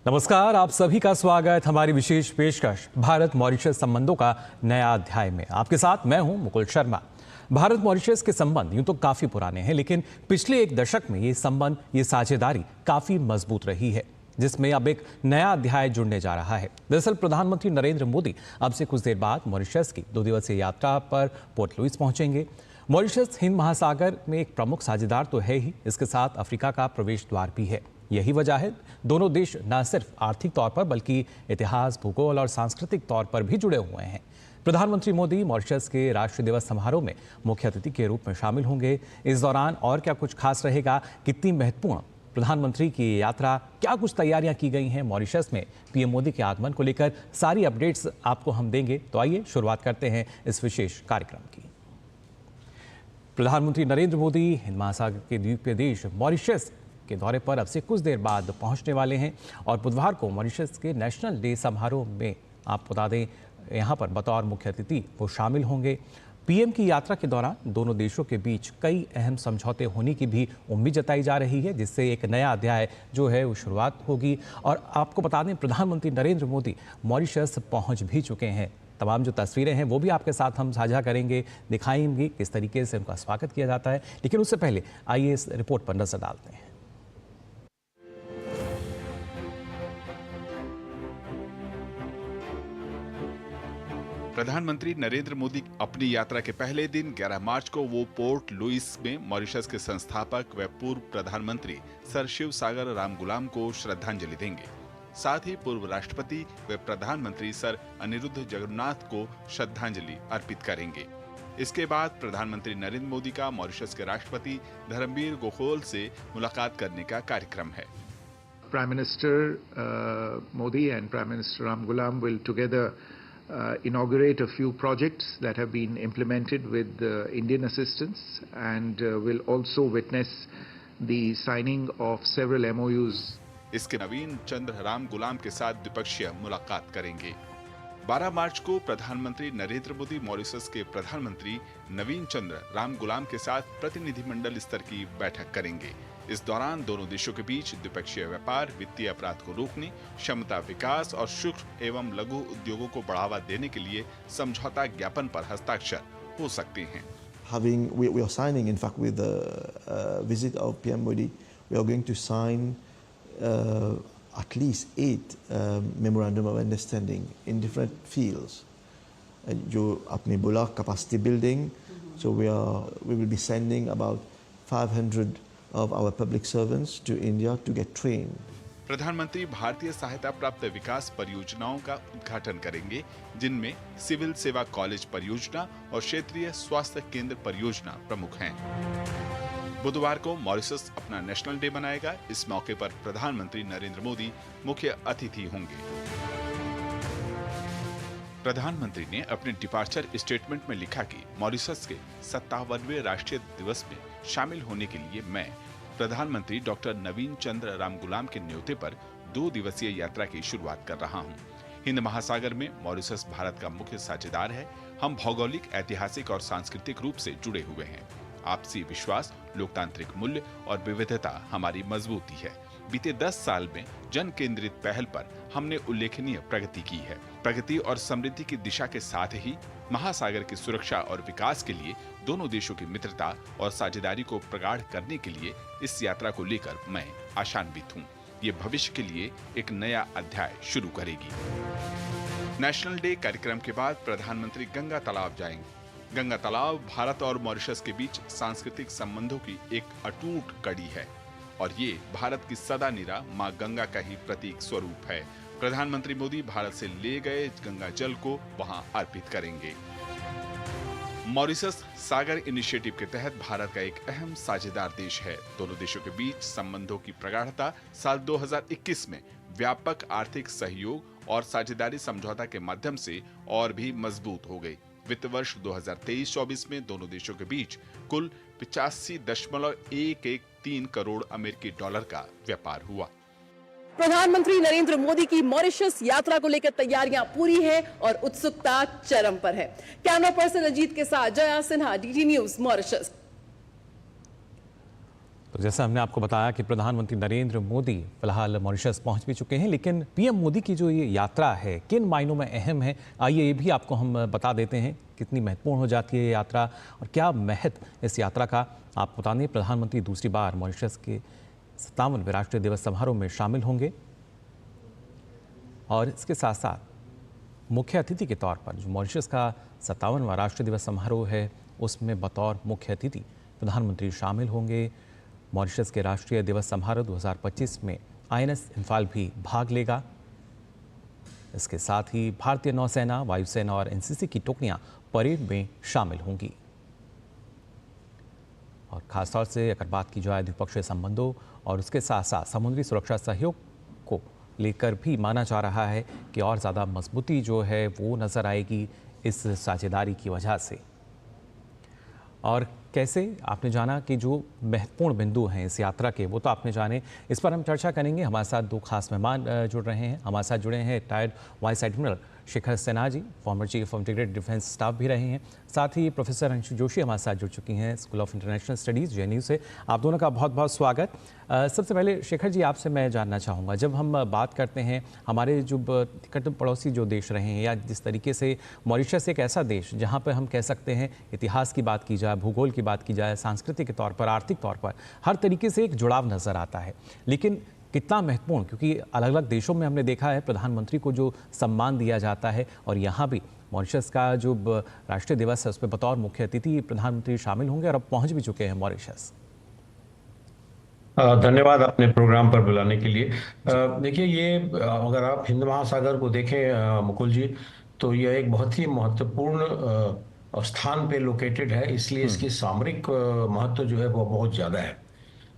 नमस्कार, आप सभी का स्वागत हमारी विशेष पेशकश भारत मॉरिशस संबंधों का नया अध्याय में। आपके साथ मैं हूं मुकुल शर्मा। भारत मॉरिशस के संबंध यूं तो काफी पुराने हैं, लेकिन पिछले एक दशक में ये संबंध, ये साझेदारी काफी मजबूत रही है, जिसमें अब एक नया अध्याय जुड़ने जा रहा है। दरअसल प्रधानमंत्री नरेंद्र मोदी अब से कुछ देर बाद मॉरिशस की 2 दिवसीय यात्रा पर पोर्ट लुइस पहुंचेंगे। मॉरिशस हिंद महासागर में एक प्रमुख साझेदार तो है ही, इसके साथ अफ्रीका का प्रवेश द्वार भी है। यही वजह है दोनों देश न सिर्फ आर्थिक तौर पर बल्कि इतिहास, भूगोल और सांस्कृतिक तौर पर भी जुड़े हुए हैं। प्रधानमंत्री मोदी मॉरिशस के राष्ट्रीय दिवस समारोह में मुख्य अतिथि के रूप में शामिल होंगे। इस दौरान और क्या कुछ खास रहेगा, कितनी महत्वपूर्ण प्रधानमंत्री की यात्रा, क्या कुछ तैयारियां की गई हैं मॉरिशस में पीएम मोदी के आगमन को लेकर, सारी अपडेट्स आपको हम देंगे। तो आइए शुरुआत करते हैं इस विशेष कार्यक्रम की। प्रधानमंत्री नरेंद्र मोदी हिंद महासागर के द्वीपीय देश मॉरिशस के दौरे पर अब से कुछ देर बाद पहुंचने वाले हैं और बुधवार को मॉरिशस के नेशनल डे समारोह में, आप बता दें, यहां पर बतौर मुख्य अतिथि वो शामिल होंगे। पीएम की यात्रा के दौरान दोनों देशों के बीच कई अहम समझौते होने की भी उम्मीद जताई जा रही है, जिससे एक नया अध्याय जो है वो शुरुआत होगी। और आपको बता दें, प्रधानमंत्री नरेंद्र मोदी मॉरिशस पहुंच भी चुके हैं। तमाम जो तस्वीरें हैं वो भी आपके साथ हम साझा करेंगे, दिखाएंगे किस तरीके से उनका स्वागत किया जाता है। लेकिन उससे पहले आइए इस रिपोर्ट पर नजर डालते हैं। प्रधानमंत्री नरेंद्र मोदी अपनी यात्रा के पहले दिन 11 मार्च को वो पोर्ट लुइस में मॉरिशस के संस्थापक व पूर्व प्रधानमंत्री सर शिव सागर रामगुलाम को श्रद्धांजलि देंगे। साथ ही पूर्व राष्ट्रपति व प्रधानमंत्री सर अनिरुद्ध जगन्नाथ को श्रद्धांजलि अर्पित करेंगे। इसके बाद प्रधानमंत्री नरेंद्र मोदी का मॉरिशस के राष्ट्रपति धर्मवीर गोखोल से मुलाकात करने का कार्यक्रम है। Prime Minister Modi and Prime Minister Ramgoolam will together inaugurate a few projects that have been implemented with Indian assistance and will also witness the signing of several MOUs. इसके नवीन चंद्र रामगुलाम के साथ द्विपक्षीय मुलाकात करेंगे। 12 मार्च को प्रधानमंत्री नरेंद्र मोदी मॉरिशस के प्रधानमंत्री नवीन चंद्र रामगुलाम के साथ प्रतिनिधिमंडल स्तर की बैठक करेंगे। इस दौरान दोनों देशों के बीच द्विपक्षीय व्यापार, वित्तीय अपराध को रोकने, क्षमता विकास और सूक्ष्म एवं लघु उद्योगों को बढ़ावा देने के लिए समझौता ज्ञापन पर हस्ताक्षर हो सकते हैं। We are signing, in fact, with the visit of PM Modi, we are going to sign at least 8 memorandum of understanding in different fields. जो आपने बोला capacity building, so we will be sending about 500 of our public servants to India to get trained. प्रधानमंत्री भारतीय सहायता प्राप्त विकास परियोजनाओं का उद्घाटन करेंगे, जिनमें सिविल सेवा कॉलेज परियोजना और क्षेत्रीय स्वास्थ्य केंद्र परियोजना प्रमुख हैं। बुधवार को मॉरिशस अपना नेशनल डे मनाएगा। इस मौके पर प्रधानमंत्री नरेंद्र मोदी मुख्य अतिथि होंगे। प्रधानमंत्री ने अपने डिपार्चर स्टेटमेंट में लिखा कि मॉरिशस के 57वें राष्ट्रीय दिवस में शामिल होने के लिए मैं प्रधानमंत्री डॉक्टर नवीन चंद्र रामगुलाम के न्योते पर 2 दिवसीय यात्रा की शुरुआत कर रहा हूं। हिंद महासागर में मॉरिशस भारत का मुख्य साझेदार है। हम भौगोलिक, ऐतिहासिक और सांस्कृतिक रूप से जुड़े हुए हैं। आपसी विश्वास, लोकतांत्रिक मूल्य और विविधता हमारी मजबूती है। बीते 10 साल में जन केंद्रित पहल पर हमने उल्लेखनीय प्रगति की है। प्रगति और समृद्धि की दिशा के साथ ही महासागर की सुरक्षा और विकास के लिए दोनों देशों की मित्रता और साझेदारी को प्रगाढ़ करने के लिए इस यात्रा को लेकर मैं आशान्वित हूँ। ये भविष्य के लिए एक नया अध्याय शुरू करेगी। नेशनल डे कार्यक्रम के बाद प्रधानमंत्री गंगा तालाब जाएंगे। गंगा तालाब भारत और मॉरिशस के बीच सांस्कृतिक संबंधों की एक अटूट कड़ी है और ये भारत की सदा निरा मां गंगा का ही प्रतीक स्वरूप है। प्रधानमंत्री मोदी भारत से ले गए गंगा जल को वहां अर्पित करेंगे। मॉरिशस सागर इनिशिएटिव के तहत भारत का एक अहम साझेदार देश है। दोनों देशों के बीच संबंधों की प्रगाढ़ता साल 2021 में व्यापक आर्थिक सहयोग और साझेदारी समझौता के माध्यम से और भी मजबूत हो गई। वित्त वर्ष 2023-24 में दोनों देशों के बीच कुल 85.113 करोड़ अमेरिकी डॉलर का व्यापार हुआ। प्रधानमंत्री नरेंद्र मोदी की मॉरिशस यात्रा को लेकर तैयारियां पूरी हैं और उत्सुकता चरम पर है। कैमरा पर्सन अजीत के साथ Jaya Sinha, DD news, Mauritius. तो जैसा हमने आपको बताया कि प्रधानमंत्री नरेंद्र मोदी फिलहाल मॉरिशस पहुंच भी चुके हैं, लेकिन पीएम मोदी की जो ये यात्रा है किन मायनों में अहम है, आइए ये भी आपको हम बता देते हैं कितनी महत्वपूर्ण हो जाती है ये यात्रा और क्या महत्व इस यात्रा का। आप बता दें, प्रधानमंत्री दूसरी बार मॉरिशस के 57वें राष्ट्रीय दिवस समारोह में शामिल होंगे और इसके साथ साथ मुख्य अतिथि के तौर पर जो मॉरिशस का 57वां राष्ट्रीय दिवस समारोह है उसमें बतौर मुख्य अतिथि प्रधानमंत्री शामिल होंगे। मॉरिशस के राष्ट्रीय दिवस समारोह 2025 में INS इम्फाल भी भाग लेगा। इसके साथ ही भारतीय नौसेना, वायुसेना और NCC की टुकड़ियां परेड में शामिल होंगी। और खासतौर से अगर बात की जाए द्विपक्षीय संबंधों और उसके साथ साथ समुद्री सुरक्षा सहयोग को लेकर भी माना जा रहा है कि और ज़्यादा मजबूती जो है वो नज़र आएगी इस साझेदारी की वजह से। और कैसे आपने जाना कि जो महत्वपूर्ण बिंदु हैं इस यात्रा के वो तो आपने जाने, इस पर हम चर्चा करेंगे। हमारे साथ दो खास मेहमान जुड़ रहे हैं। हमारे साथ जुड़े हैं retired vice admiral Shekhar Sinha ji, former chief of integrated defence staff भी रहे हैं। साथ ही प्रोफेसर अंशु जोशी हमारे साथ जुड़ चुकी हैं school of international studies JNU से। आप दोनों का बहुत बहुत स्वागत। सबसे पहले शेखर जी आपसे मैं जानना चाहूँगा, जब हम बात करते हैं हमारे जो निकट पड़ोसी जो देश रहे हैं या जिस तरीके से मॉरिशस एक ऐसा देश जहाँ पर हम कह सकते हैं इतिहास की बात की जाए, भूगोल की बात की जाए, सांस्कृतिक के तौर पर, आर्थिक तौर पर हर तरीके से एक जुड़ाव नज़र आता है, लेकिन कितना महत्वपूर्ण, क्योंकि अलग अलग देशों में हमने देखा है प्रधानमंत्री को जो सम्मान दिया जाता है और यहाँ भी मॉरिशस का जो राष्ट्रीय दिवस है उस पर बतौर मुख्य अतिथि प्रधानमंत्री शामिल होंगे और अब पहुँच भी चुके हैं मॉरिशस। धन्यवाद अपने प्रोग्राम पर बुलाने के लिए। देखिए, ये अगर आप हिंद महासागर को देखें मुकुल जी, तो यह एक बहुत ही महत्वपूर्ण स्थान पे लोकेटेड है, इसलिए इसकी सामरिक महत्व जो है वो बहुत ज़्यादा है।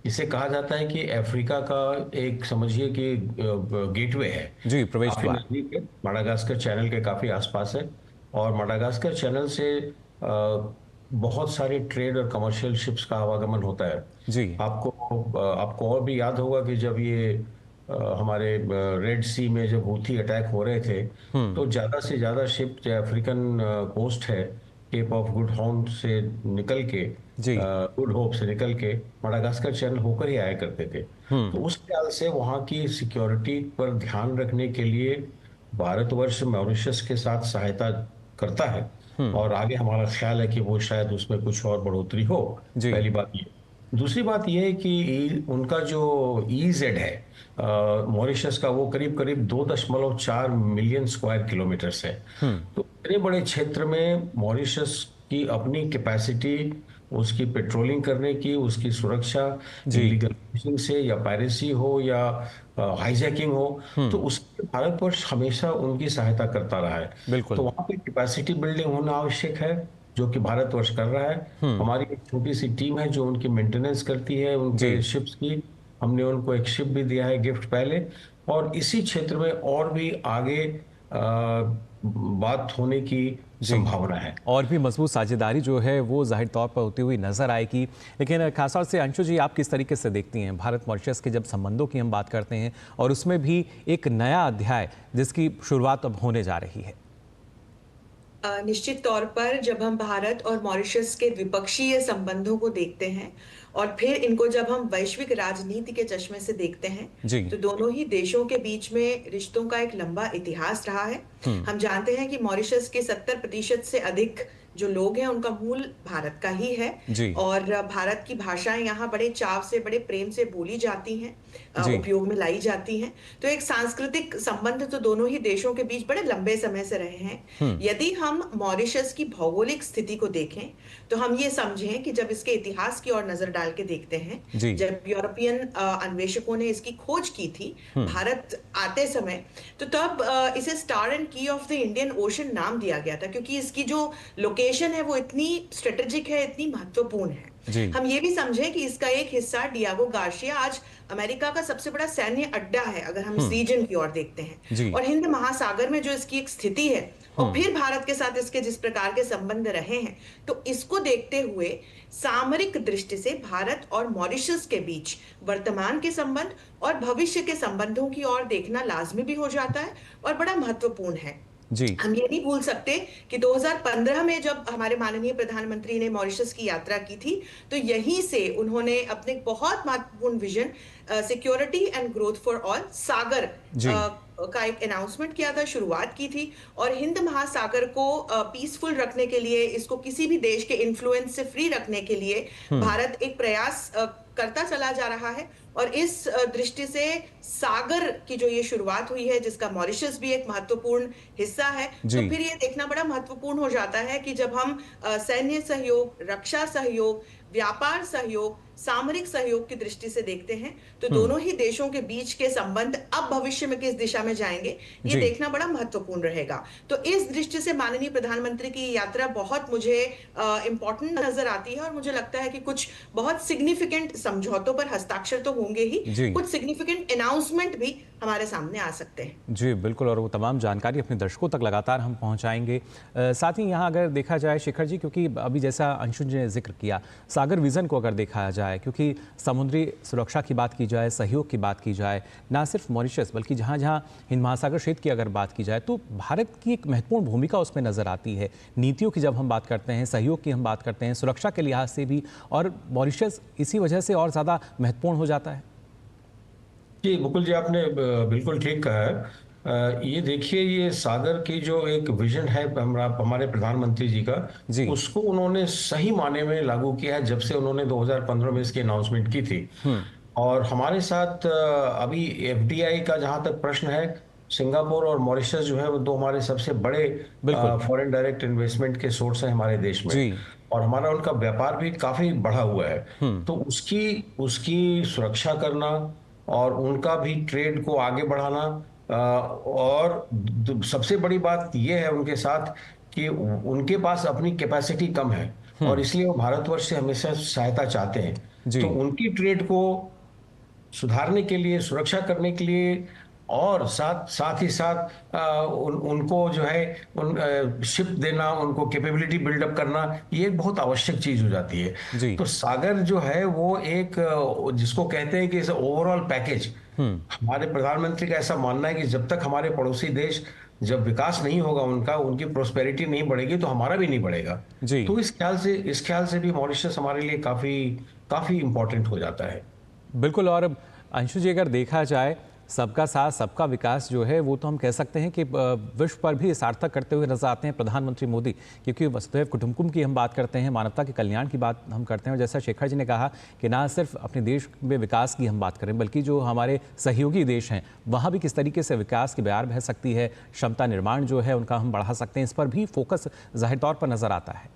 इसे कहा जाता है कि अफ्रीका का एक, समझिए कि गेटवे है जी, प्रवेश काफी द्वार। नजदीक है, मडागास्कर चैनल के काफी आसपास है और मडागास्कर चैनल से बहुत सारी ट्रेड और कमर्शियल शिप्स का आवागमन होता है। जी, आपको और भी याद होगा कि जब ये हमारे रेड सी में जब हूथी अटैक हो रहे थे तो ज्यादा से ज्यादा शिप जो अफ्रीकन कोस्ट है, केप ऑफ गुड होप से निकल के, जी। गुड होप से निकल के मडागास्कर चैनल होकर ही आया करते थे। तो उस ख्याल से वहाँ की सिक्योरिटी पर ध्यान रखने के लिए भारतवर्ष मॉरिशस के साथ सहायता करता है और आगे हमारा ख्याल है कि वो शायद उसमें कुछ और बढ़ोतरी हो। जी। पहली बात ये। दूसरी बात ये है कि उनका जो EEZ है मॉरिशस का, वो करीब करीब 2.4 मिलियन स्क्वायर किलोमीटर्स है। तो इतने बड़े क्षेत्र में मॉरिशस की अपनी कैपेसिटी, उसकी पेट्रोलिंग करने की, उसकी सुरक्षा, इलीगल फिशिंग से या पायरेसी हो या हाईजैकिंग हो, तो उसके भारतवर्ष हमेशा उनकी सहायता करता रहा है। बिल्कुल। तो वहाँ पे कैपेसिटी बिल्डिंग होना आवश्यक है, जो कि भारतवर्ष कर रहा है। हमारी एक छोटी सी टीम है जो उनकी मेंटेनेंस करती है उनके शिप्स की। हमने उनको एक शिप भी दिया है गिफ्ट पहले, और इसी क्षेत्र में और भी आगे बात होने की संभावना है और भी मजबूत साझेदारी जो है वो जाहिर तौर पर होती हुई नजर आएगी। लेकिन खासतौर से अंशु जी, आप किस तरीके से देखती हैं भारत मॉरिशस के जब संबंधों की हम बात करते हैं और उसमें भी एक नया अध्याय जिसकी शुरुआत अब होने जा रही है? निश्चित तौर पर जब हम भारत और मॉरिशस के द्विपक्षीय संबंधों को देखते हैं और फिर इनको जब हम वैश्विक राजनीति के चश्मे से देखते हैं, तो दोनों ही देशों के बीच में रिश्तों का एक लंबा इतिहास रहा है। हम जानते हैं कि मॉरिशस के 70% से अधिक जो लोग हैं उनका मूल भारत का ही है और भारत की भाषाएं यहाँ बड़े चाव से, बड़े प्रेम से बोली जाती हैं, उपयोग में लाई जाती हैं। तो एक सांस्कृतिक संबंध तो दोनों ही देशों के बीच बड़े लंबे समय से रहे हैं। यदि हम मॉरिशस की भौगोलिक स्थिति को देखें तो हम ये समझें कि जब इसके इतिहास की ओर नजर डाल के देखते हैं, जब यूरोपियन अन्वेषकों ने इसकी खोज की थी भारत आते समय, तो तब इसे स्टार एंड की ऑफ द इंडियन ओशन नाम दिया गया था, क्योंकि इसकी जो लोकेशन है वो इतनी स्ट्रेटेजिक है, इतनी महत्वपूर्ण है। हम ये भी समझें कि इसका एक हिस्सा डियागो गार्सिया आज अमेरिका का सबसे बड़ा सैन्य अड्डा है, अगर हम इस रीजन की ओर देखते हैं। और हिंद महासागर में जो इसकी एक स्थिति है और फिर भारत के साथ इसके जिस प्रकार के संबंध रहे हैं, तो इसको देखते हुए सामरिक दृष्टि से भारत और मॉरिशस के बीच वर्तमान के संबंध और भविष्य के संबंधों की ओर देखना लाजमी भी हो जाता है और बड़ा महत्वपूर्ण है। जी। हम ये नहीं भूल सकते कि 2015 में जब हमारे माननीय प्रधानमंत्री ने मॉरिशस की यात्रा की थी, तो यहीं से उन्होंने अपने बहुत महत्वपूर्ण vision security and growth for all SAGAR का एक अनाउंसमेंट किया था, शुरुआत की थी। और हिंद महासागर को पीसफुल रखने के लिए, इसको किसी भी देश के इन्फ्लुएंस से फ्री रखने के लिए भारत एक प्रयास करता चला जा रहा है। और इस दृष्टि से सागर की जो ये शुरुआत हुई है, जिसका मॉरिशस भी एक महत्वपूर्ण हिस्सा है, तो फिर ये देखना बड़ा महत्वपूर्ण हो जाता है कि जब हम सैन्य सहयोग, रक्षा सहयोग, व्यापार सहयोग, सामरिक सहयोग की दृष्टि से देखते हैं, तो दोनों ही देशों के बीच के संबंध अब भविष्य में किस दिशा में जाएंगे, ये देखना बड़ा महत्वपूर्ण रहेगा। तो इस दृष्टि से माननीय प्रधानमंत्री की यात्रा बहुत मुझे इंपॉर्टेंट नजर आती है। और मुझे लगता है कि कुछ बहुत सिग्निफिकेंट समझौतों पर हस्ताक्षर तो होंगे ही, कुछ सिग्निफिकेंट अनाउंसमेंट भी हमारे सामने आ सकते हैं। जी बिल्कुल, और वो तमाम जानकारी अपने दर्शकों तक लगातार हम पहुंचाएंगे। साथ ही यहाँ अगर देखा जाए शेखर जी, क्योंकि अभी जैसा अंशु जी ने जिक्र किया, सागर विजन को अगर देखा जाए, क्योंकि समुद्री सुरक्षा की बात की जाए, सहयोग की बात की जाए, ना सिर्फ मॉरिशस बल्कि जहाँ जहाँ हिंद महासागर क्षेत्र की अगर बात की जाए, तो भारत की एक महत्वपूर्ण भूमिका उसमें नजर आती है। नीतियों की जब हम बात करते हैं, सहयोग की हम बात करते हैं, सुरक्षा के लिहाज से भी, और मॉरिशस इसी वजह से और ज़्यादा महत्वपूर्ण हो जाता है। जी मुकुल जी, आपने बिल्कुल ठीक कहा है। ये देखिए, ये सागर की जो एक विजन है हमारे प्रधानमंत्री जी का, उसको उन्होंने सही माने में लागू किया है जब से उन्होंने 2015 में इसकी अनाउंसमेंट की थी। और हमारे साथ अभी एफडीआई का जहां तक प्रश्न है, सिंगापुर और मॉरिशस जो है वो दो हमारे सबसे बड़े फॉरेन डायरेक्ट इन्वेस्टमेंट के सोर्स हैं हमारे देश में, और हमारा उनका व्यापार भी काफी बढ़ा हुआ है। तो उसकी सुरक्षा करना और उनका भी ट्रेड को आगे बढ़ाना, और सबसे बड़ी बात यह है उनके साथ कि उनके पास अपनी कैपेसिटी कम है, और इसलिए वो भारतवर्ष से हमेशा सहायता चाहते हैं। तो उनकी ट्रेड को सुधारने के लिए, सुरक्षा करने के लिए, और साथ ही साथ उनको जो है शिप देना, उनको कैपेबिलिटी बिल्डअप करना, ये एक बहुत आवश्यक चीज हो जाती है। तो सागर जो है वो एक, जिसको कहते हैं कि ओवरऑल पैकेज, हमारे प्रधानमंत्री का ऐसा मानना है कि जब तक हमारे पड़ोसी देश जब विकास नहीं होगा उनका, उनकी प्रोस्पेरिटी नहीं बढ़ेगी, तो हमारा भी नहीं बढ़ेगा। तो इस ख्याल से भी मॉरिशस हमारे लिए काफी इंपॉर्टेंट हो जाता है। बिल्कुल। और अंशु जी, अगर देखा जाए, सबका साथ सबका विकास जो है वो तो हम कह सकते हैं कि विश्व पर भी सार्थक करते हुए नजर आते हैं प्रधानमंत्री मोदी, क्योंकि वसुधैव कुटुंबकम की हम बात करते हैं, मानवता के कल्याण की बात हम करते हैं। और जैसा शेखर जी ने कहा कि ना सिर्फ अपने देश में विकास की हम बात करें, बल्कि जो हमारे सहयोगी देश हैं वहाँ भी किस तरीके से विकास की बयार बह सकती है, क्षमता निर्माण जो है उनका हम बढ़ा सकते हैं, इस पर भी फोकस जाहिर तौर पर नजर आता है।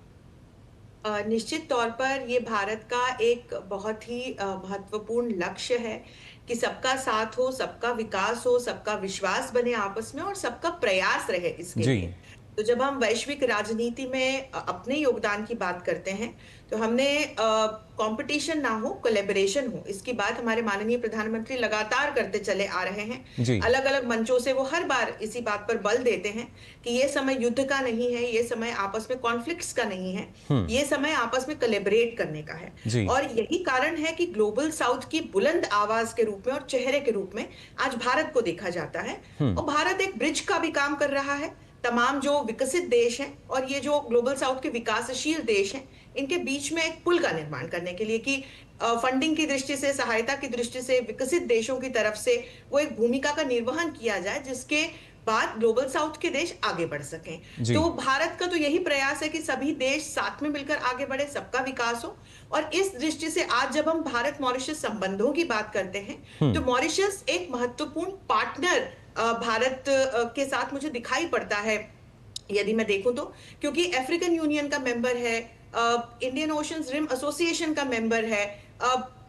निश्चित तौर पर ये भारत का एक बहुत ही महत्वपूर्ण लक्ष्य है कि सबका साथ हो, सबका विकास हो, सबका विश्वास बने आपस में, और सबका प्रयास रहे इसके लिए। तो जब हम वैश्विक राजनीति में अपने योगदान की बात करते हैं, तो हमने कंपटीशन ना हो, कोलैबोरेशन हो, इसकी बात हमारे माननीय प्रधानमंत्री लगातार करते चले आ रहे हैं। अलग अलग मंचों से वो हर बार इसी बात पर बल देते हैं कि ये समय युद्ध का नहीं है, ये समय आपस में कॉन्फ्लिक्ट्स का नहीं है, ये समय आपस में कोलैबोरेट करने का है। और यही कारण है कि ग्लोबल साउथ की बुलंद आवाज के रूप में और चेहरे के रूप में आज भारत को देखा जाता है। और भारत एक ब्रिज का भी काम कर रहा है। तमाम जो विकसित देश हैं और ये जो ग्लोबल साउथ के विकासशील देश हैं, इनके बीच में एक पुल का निर्माण करने के लिए कि फंडिंग की दृष्टि से, सहायता की दृष्टि से विकसित देशों की तरफ से वो एक भूमिका का निर्वहन किया जाए, जिसके बाद ग्लोबल साउथ के देश आगे बढ़ सकें। तो भारत का तो यही प्रयास है कि सभी देश साथ में मिलकर आगे बढ़े, सबका विकास हो। और इस दृष्टि से आज जब हम भारत मॉरिशस संबंधों की बात करते हैं, तो मॉरिशस एक महत्वपूर्ण पार्टनर भारत के साथ मुझे दिखाई पड़ता है, यदि मैं देखूं तो, क्योंकि अफ्रीकन यूनियन का मेंबर है, इंडियन ओशंस रिम एसोसिएशन का मेंबर है,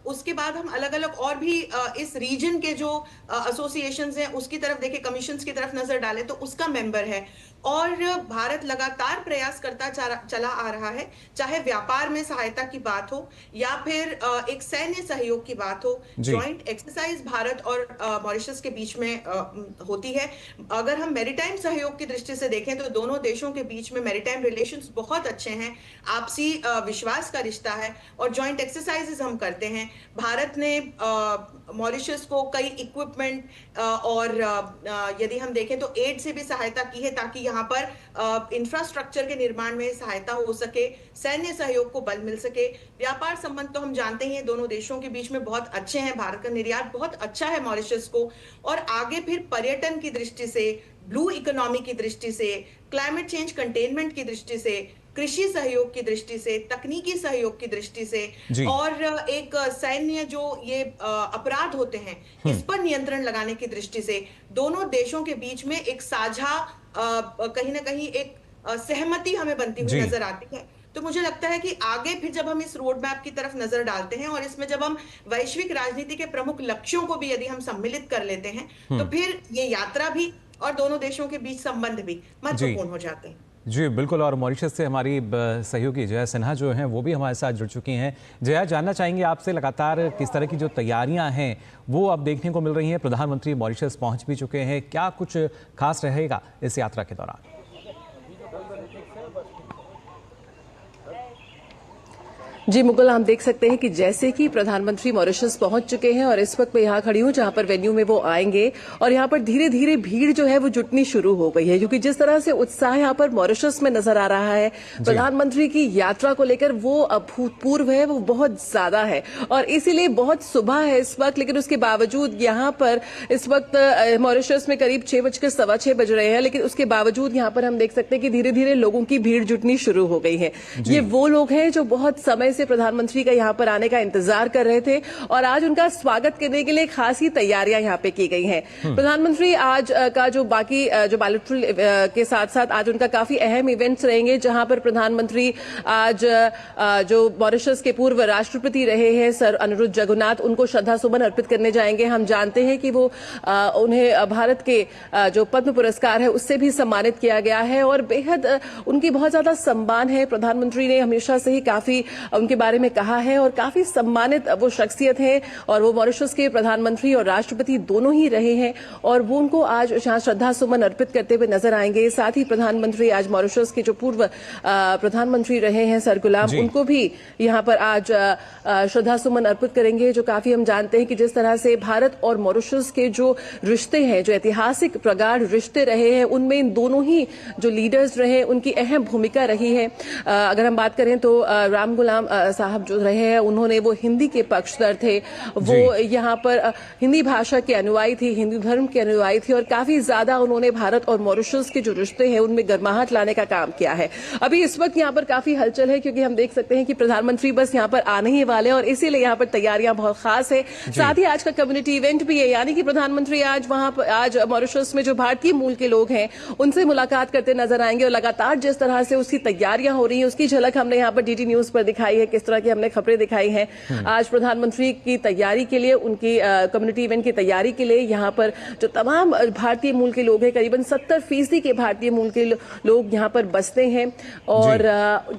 उसके बाद हम अलग अलग और भी इस रीजन के जो एसोसिएशंस हैं उसकी तरफ देखें, कमीशंस की तरफ नजर डालें तो उसका मेंबर है। और भारत लगातार प्रयास करता चला आ रहा है, चाहे व्यापार में सहायता की बात हो या फिर एक सैन्य सहयोग की बात हो। जॉइंट एक्सरसाइज भारत और मॉरिशस के बीच में होती है। अगर हम मैरीटाइम सहयोग की दृष्टि से देखें तो दोनों देशों के बीच में मैरीटाइम रिलेशंस बहुत अच्छे हैं, आपसी विश्वास का रिश्ता है और जॉइंट एक्सरसाइजेस हम करते हैं। भारत ने मॉरिशस को कई इक्विपमेंट और यदि हम देखें तो एड से भी सहायता की है ताकि यहाँ पर इंफ्रास्ट्रक्चर के निर्माण में सहायता हो सके, सैन्य सहयोग को बल मिल सके। व्यापार संबंध तो हम जानते ही हैं दोनों देशों के बीच में बहुत अच्छे हैं, भारत का निर्यात बहुत अच्छा है मॉरिशस को, और आगे फिर पर्यटन की दृष्टि से, ब्लू इकोनॉमी की दृष्टि से, क्लाइमेट चेंज कंटेनमेंट की दृष्टि से, कृषि सहयोग की दृष्टि से, तकनीकी सहयोग की दृष्टि से, और एक सैन्य जो ये अपराध होते हैं इस पर नियंत्रण लगाने की दृष्टि से दोनों देशों के बीच में एक साझा कहीं ना कहीं एक सहमति हमें बनती हुई नजर आती है। तो मुझे लगता है कि आगे फिर जब हम इस रोड मैप की तरफ नजर डालते हैं और इसमें जब हम वैश्विक राजनीति के प्रमुख लक्ष्यों को भी यदि हम सम्मिलित कर लेते हैं तो फिर ये यात्रा भी और दोनों देशों के बीच संबंध भी महत्वपूर्ण हो जाते हैं। जी बिल्कुल, और मॉरिशस से हमारी सहयोगी जया सिन्हा जो हैं वो भी हमारे साथ जुड़ चुकी हैं। जया, जानना चाहेंगे आपसे लगातार किस तरह की जो तैयारियां हैं वो अब देखने को मिल रही हैं। प्रधानमंत्री मॉरिशस पहुंच भी चुके हैं, क्या कुछ खास रहेगा इस यात्रा के दौरान? जी मुकुल, हम देख सकते हैं कि जैसे कि प्रधानमंत्री मॉरिशस पहुंच चुके हैं और इस वक्त मैं यहाँ खड़ी हूँ जहाँ पर वेन्यू में वो आएंगे, और यहाँ पर धीरे धीरे भीड़ जो है वो जुटनी शुरू हो गई है, क्योंकि जिस तरह से उत्साह यहाँ पर मॉरिशस में नजर आ रहा है प्रधानमंत्री की यात्रा को लेकर, वो अभूतपूर्व है, वो बहुत ज्यादा है। और इसीलिए बहुत सुबह है इस वक्त, लेकिन उसके बावजूद यहाँ पर इस वक्त मॉरिशस में करीब 6:15 बज रहे हैं, लेकिन उसके बावजूद यहाँ पर हम देख सकते हैं कि धीरे धीरे लोगों की भीड़ जुटनी शुरू हो गई है। ये वो लोग हैं जो बहुत समय से प्रधानमंत्री का यहाँ पर आने का इंतजार कर रहे थे, और आज उनका स्वागत करने के लिए खासी तैयारियां यहाँ पे की गई हैं। प्रधानमंत्री आज का जो बाकी जो बायलैटरल के साथ साथ आज उनका काफी अहम इवेंट्स रहेंगे, जहां पर प्रधानमंत्री आज जो मॉरिशस के पूर्व राष्ट्रपति रहे हैं सर अनिरुद्ध जगन्नाथ, उनको श्रद्धा सुमन अर्पित करने जाएंगे। हम जानते हैं कि वो उन्हें भारत के जो पद्म पुरस्कार है उससे भी सम्मानित किया गया है, और बेहद उनकी बहुत ज्यादा सम्मान है। प्रधानमंत्री ने हमेशा से ही काफी उनके बारे में कहा है, और काफी सम्मानित वो शख्सियत है, और वो मॉरिशस के प्रधानमंत्री और राष्ट्रपति दोनों ही रहे हैं, और वो उनको आज यहाँ श्रद्धा सुमन अर्पित करते हुए नजर आएंगे। साथ ही प्रधानमंत्री आज मॉरिशस के जो पूर्व प्रधानमंत्री रहे हैं सर गुलाम, उनको भी यहाँ पर आज श्रद्धा सुमन अर्पित करेंगे। जो काफी हम जानते हैं कि जिस तरह से भारत और मॉरिशस के जो रिश्ते हैं, जो ऐतिहासिक प्रगाढ़ रिश्ते रहे हैं, उनमें इन दोनों ही जो लीडर्स रहे उनकी अहम भूमिका रही है। अगर हम बात करें तो राम गुलाम साहब जो रहे हैं, उन्होंने वो हिंदी के पक्षधर थे, वो यहाँ पर हिंदी भाषा के अनुयायी थे, हिंदू धर्म के अनुयायी थे, और काफी ज्यादा उन्होंने भारत और मॉरिशस के जो रिश्ते हैं उनमें गर्माहट लाने का काम किया है। अभी इस वक्त यहाँ पर काफी हलचल है, क्योंकि हम देख सकते हैं कि प्रधानमंत्री बस यहाँ पर आने ही वाले हैं, और इसीलिए यहाँ पर तैयारियां बहुत खास है। साथ ही आज का कम्युनिटी इवेंट भी है, यानी कि प्रधानमंत्री आज वहां पर आज मॉरिशस में जो भारतीय मूल के लोग हैं उनसे मुलाकात करते नजर आएंगे, और लगातार जिस तरह से उसकी तैयारियां हो रही हैं उसकी झलक हमने यहाँ पर डीडी न्यूज पर दिखाई है, किस तरह की हमने खबरें दिखाई हैं। आज प्रधानमंत्री की तैयारी के लिए, उनकी कम्युनिटी इवेंट की तैयारी के लिए यहाँ पर जो तमाम भारतीय मूल के लोग हैं, करीबन 70% के भारतीय मूल के लोग यहाँ पर बसते हैं, और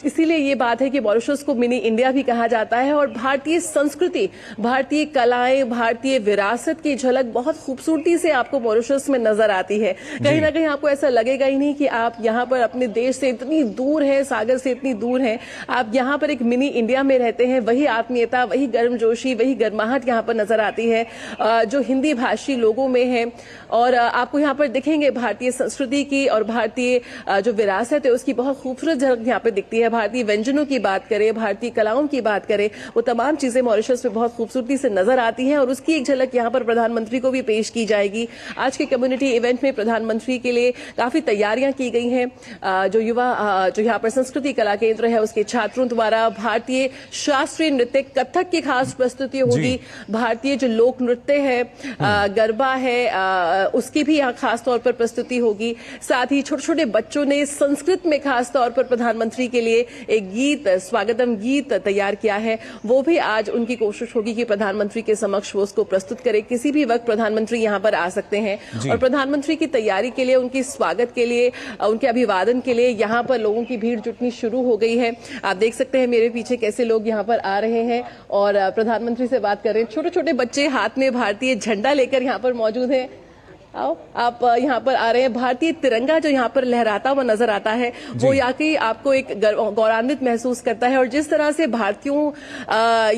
इसीलिए ये बात है कि मॉरिशस को मिनी इंडिया भी कहा जाता है, और भारतीय संस्कृति, भारतीय कलाएं, भारतीय विरासत की झलक बहुत खूबसूरती से आपको मॉरिशस में नजर आती है। कहीं ना कहीं आपको ऐसा लगेगा ही नहीं कि आप यहाँ पर अपने देश से इतनी दूर है, सागर से इतनी दूर है, आप यहाँ पर एक मिनी इंडिया में रहते हैं। वही आत्मीयता, वही गर्मजोशी, वही गर्माहट यहाँ पर नजर आती है जो हिंदी भाषी लोगों में है, और आपको यहाँ पर दिखेंगे भारतीय संस्कृति की और भारतीय जो विरासत है उसकी बहुत खूबसूरत झलक यहाँ पे दिखती है। भारतीय व्यंजनों की बात करें, भारतीय कलाओं की बात करें, वो तमाम चीजें मॉरिशस में बहुत खूबसूरती से नजर आती हैं, और उसकी एक झलक यहाँ पर प्रधानमंत्री को भी पेश की जाएगी। आज के कम्युनिटी इवेंट में प्रधानमंत्री के लिए काफी तैयारियां की गई हैं। जो युवा जो यहाँ पर संस्कृति कला केंद्र है उसके छात्रों द्वारा भारतीय शास्त्रीय नृत्य कथक की खास प्रस्तुति होगी। भारतीय जो लोक नृत्य है, गरबा है, उसकी भी यहाँ खास तौर पर प्रस्तुति होगी। साथ ही छोटे छोटे बच्चों ने संस्कृत में खास तौर पर प्रधानमंत्री के लिए एक गीत, स्वागतम गीत तैयार किया है, वो भी आज उनकी कोशिश होगी कि प्रधानमंत्री के समक्ष वो उसको प्रस्तुत करे। किसी भी वक्त प्रधानमंत्री यहाँ पर आ सकते हैं, और प्रधानमंत्री की तैयारी के लिए, उनकी स्वागत के लिए, उनके अभिवादन के लिए यहाँ पर लोगों की भीड़ जुटनी शुरू हो गई है। आप देख सकते हैं मेरे पीछे कैसे लोग यहाँ पर आ रहे हैं और प्रधानमंत्री से बात कर रहे हैं। छोटे छोटे बच्चे हाथ में भारतीय झंडा लेकर यहाँ पर मौजूद हैं। आओ, आप यहाँ पर आ रहे हैं। भारतीय तिरंगा जो यहाँ पर लहराता हुआ नजर आता है वो याकई आपको एक गौरवान्वित महसूस करता है। और जिस तरह से भारतीयों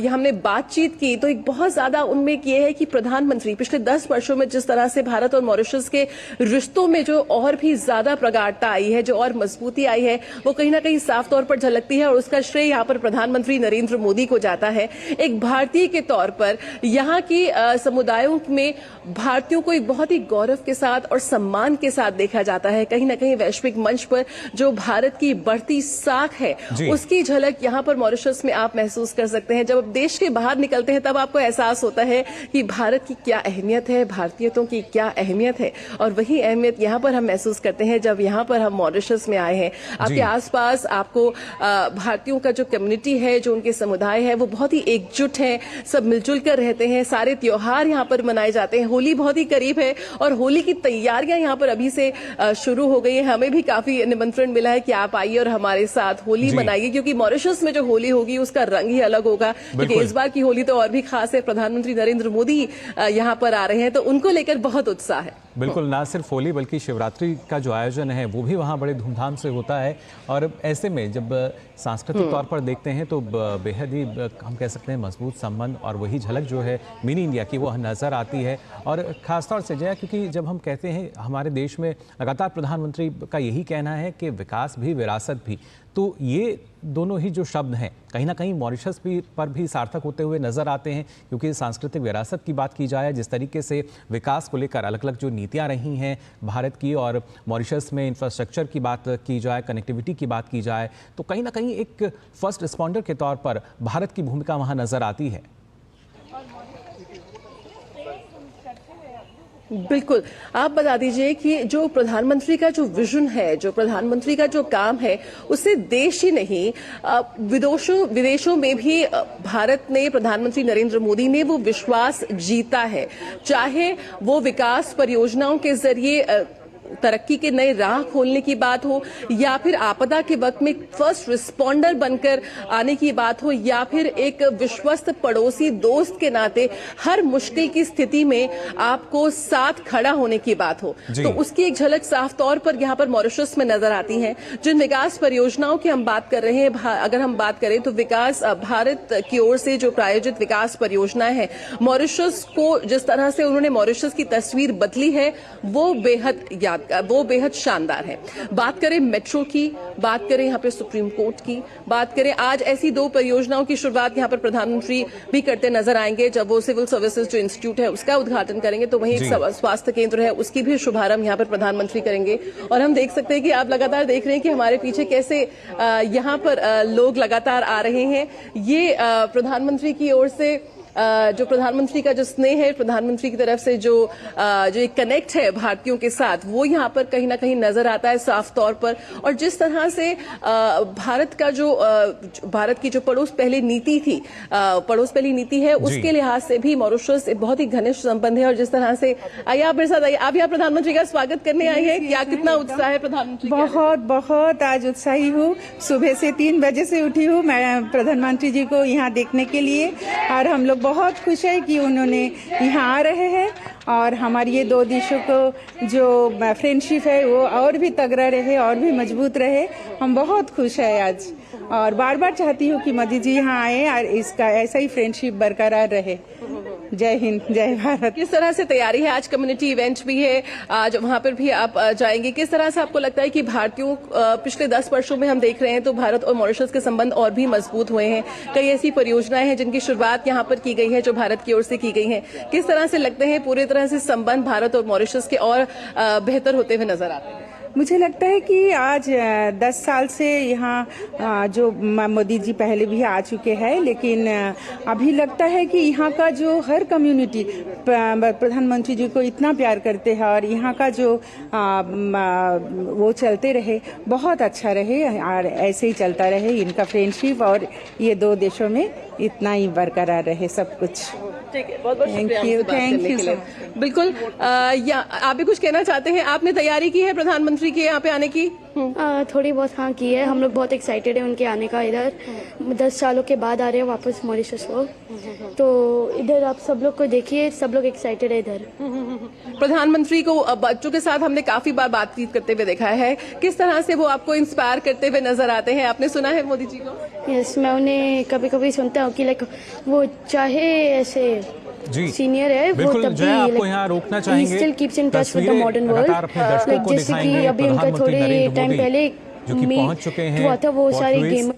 हमने बातचीत की तो एक बहुत ज्यादा उनमें ये है कि प्रधानमंत्री पिछले 10 वर्षों में जिस तरह से भारत और मॉरिशस के रिश्तों में जो और भी ज्यादा प्रगाढ़ता आई है, जो और मजबूती आई है, वो कहीं ना कहीं साफ तौर पर झलकती है। और उसका श्रेय यहाँ पर प्रधानमंत्री नरेंद्र मोदी को जाता है। एक भारतीय के तौर पर यहाँ की समुदायों में भारतीयों को एक बहुत ही गौरव के साथ और सम्मान के साथ देखा जाता है। कहीं ना कहीं वैश्विक मंच पर जो भारत की बढ़ती साख है उसकी झलक यहाँ पर मॉरिशस में आप महसूस कर सकते हैं। जब आप देश के बाहर निकलते हैं तब आपको एहसास होता है कि भारत की क्या अहमियत है, भारतीयों की क्या अहमियत है। और वही अहमियत यहाँ पर हम महसूस करते हैं जब यहाँ पर हम मॉरिशस में आए हैं। आपके आसपास आपको भारतीयों का जो कम्युनिटी है, जो उनके समुदाय है, वो बहुत ही एकजुट है, सब मिलजुल कर रहते हैं। सारे त्योहार यहाँ पर मनाए जाते हैं। होली बहुत ही करीब है और होली की तैयारियां यहाँ पर अभी से शुरू हो गई है। हमें भी काफी निमंत्रण मिला है कि आप आइए और हमारे साथ होली मनाइए, क्योंकि मॉरिशस में जो होली होगी उसका रंग ही अलग होगा। क्योंकि इस बार की होली तो और भी खास है। प्रधानमंत्री नरेंद्र मोदी यहाँ पर आ रहे हैं तो उनको लेकर बहुत उत्साह है। बिल्कुल, ना सिर्फ होली बल्कि शिवरात्रि का जो आयोजन है वो भी वहाँ बड़े धूमधाम से होता है। और ऐसे में जब सांस्कृतिक तौर पर देखते हैं तो बेहद ही हम कह सकते हैं मजबूत संबंध और वही झलक जो है मिनी इंडिया की वो नज़र आती है। और ख़ासतौर से जया, क्योंकि जब हम कहते हैं हमारे देश में लगातार प्रधानमंत्री का यही कहना है कि विकास भी विरासत भी, तो ये दोनों ही जो शब्द हैं कहीं ना कहीं मॉरिशस पर भी सार्थक होते हुए नजर आते हैं। क्योंकि सांस्कृतिक विरासत की बात की जाए, जिस तरीके से विकास को लेकर अलग अलग जो नीतियां रही हैं भारत की, और मॉरिशस में इंफ्रास्ट्रक्चर की बात की जाए, कनेक्टिविटी की बात की जाए, तो कहीं ना कहीं एक फर्स्ट रिस्पॉन्डर के तौर पर भारत की भूमिका वहाँ नजर आती है। बिल्कुल, आप बता दीजिए कि जो प्रधानमंत्री का जो विजन है, जो प्रधानमंत्री का जो काम है, उससे देश ही नहीं विदेशों में भी भारत ने, प्रधानमंत्री नरेंद्र मोदी ने वो विश्वास जीता है। चाहे वो विकास परियोजनाओं के जरिए तरक्की के नए राह खोलने की बात हो, या फिर आपदा के वक्त में फर्स्ट रिस्पॉन्डर बनकर आने की बात हो, या फिर एक विश्वस्त पड़ोसी दोस्त के नाते हर मुश्किल की स्थिति में आपको साथ खड़ा होने की बात हो, तो उसकी एक झलक साफ तौर पर यहाँ पर मॉरिशस में नजर आती है। जिन विकास परियोजनाओं की हम बात कर रहे हैं, अगर हम बात करें तो विकास भारत की ओर से जो प्रायोजित विकास परियोजनाएं हैं, मॉरिशस को जिस तरह से उन्होंने मॉरिशस की तस्वीर बदली है वो बेहद शानदार है। बात करें मेट्रो की, बात करें यहाँ पे सुप्रीम कोर्ट की, बात करें आज ऐसी 2 परियोजनाओं की शुरुआत यहाँ पर प्रधानमंत्री भी करते नजर आएंगे। जब वो सिविल सर्विसेज जो इंस्टीट्यूट है उसका उद्घाटन करेंगे, तो वहीं स्वास्थ्य केंद्र है उसकी भी शुभारंभ यहाँ पर प्रधानमंत्री करेंगे। और हम देख सकते हैं कि आप लगातार देख रहे हैं कि हमारे पीछे कैसे यहाँ पर लोग लगातार आ रहे हैं। ये प्रधानमंत्री की ओर से जो प्रधानमंत्री का जो स्नेह है, प्रधानमंत्री की तरफ से जो एक कनेक्ट है भारतीयों के साथ, वो यहाँ पर कहीं ना कहीं नजर आता है साफ तौर पर। और जिस तरह से भारत की जो पड़ोस पहली नीति थी, पड़ोस पहली नीति है, उसके लिहाज से भी मॉरिशस एक बहुत ही घनिष्ठ संबंध है। और जिस तरह से आइए आप मेरे साथ आइए, आप यहाँ प्रधानमंत्री का स्वागत करने आई है, क्या कितना उत्साह है प्रधानमंत्री? बहुत आज उत्साही हूँ। सुबह से 3 बजे से उठी हूँ मैं प्रधानमंत्री जी को यहाँ देखने के लिए, और हम लोग बहुत खुश है कि उन्होंने यहाँ आ रहे हैं। और हमारी ये 2 देशों को जो फ्रेंडशिप है वो और भी तगड़ा रहे, और भी मजबूत रहे। हम बहुत खुश है आज, और बार बार चाहती हूँ कि मोदी जी यहाँ आए और इसका ऐसा ही फ्रेंडशिप बरकरार रहे। जय हिंद, जय भारत। किस तरह से तैयारी है? आज कम्युनिटी इवेंट भी है, आज वहां पर भी आप जाएंगे। किस तरह से आपको लगता है कि भारतीयों पिछले 10 वर्षों में हम देख रहे हैं तो भारत और मॉरिशस के संबंध और भी मजबूत हुए हैं। कई ऐसी परियोजनाएं हैं जिनकी शुरुआत यहाँ पर की गई है, जो भारत की ओर से की गई है। किस तरह से लगते हैं पूरी तरह से संबंध भारत और मॉरिशस के और बेहतर होते हुए नजर आते हैं? मुझे लगता है कि आज 10 साल से यहाँ जो मोदी जी पहले भी आ चुके हैं, लेकिन अभी लगता है कि यहाँ का जो हर कम्युनिटी प्रधानमंत्री जी को इतना प्यार करते हैं, और यहाँ का जो वो चलते रहे, बहुत अच्छा रहे, और ऐसे ही चलता रहे इनका फ्रेंडशिप, और ये 2 देशों में इतना ही बरकरार रहे सब कुछ। ठीक है, बहुत बहुत शुक्रिया। Thank you. बिल्कुल, आप भी कुछ कहना चाहते हैं? आपने तैयारी की है प्रधानमंत्री के यहाँ पे आने की? थोड़ी बहुत हाँ की है। हम लोग बहुत एक्साइटेड है उनके आने का। इधर 10 सालों के बाद आ रहे हैं वापस मॉरिशस लोग, तो इधर आप सब लोग को देखिए, सब लोग एक्साइटेड है इधर। प्रधानमंत्री को बच्चों के साथ हमने काफी बार बातचीत करते हुए देखा है, किस तरह से वो आपको इंस्पायर करते हुए नजर आते हैं? आपने सुना है मोदी जी को? यस, मैं उन्हें कभी कभी सुनता हूँ कि लाइक वो चाहे ऐसे जी सीनियर है, वो बिल्कुल तब जय, भी आपको यहाँ रोकना चाहेंगे। Still keeps in touch with the modern world. Like जैसे कि अभी उनका थोड़े टाइम पहले जो कि पहुंच चुके हैं हुआ था वो सारे गेम,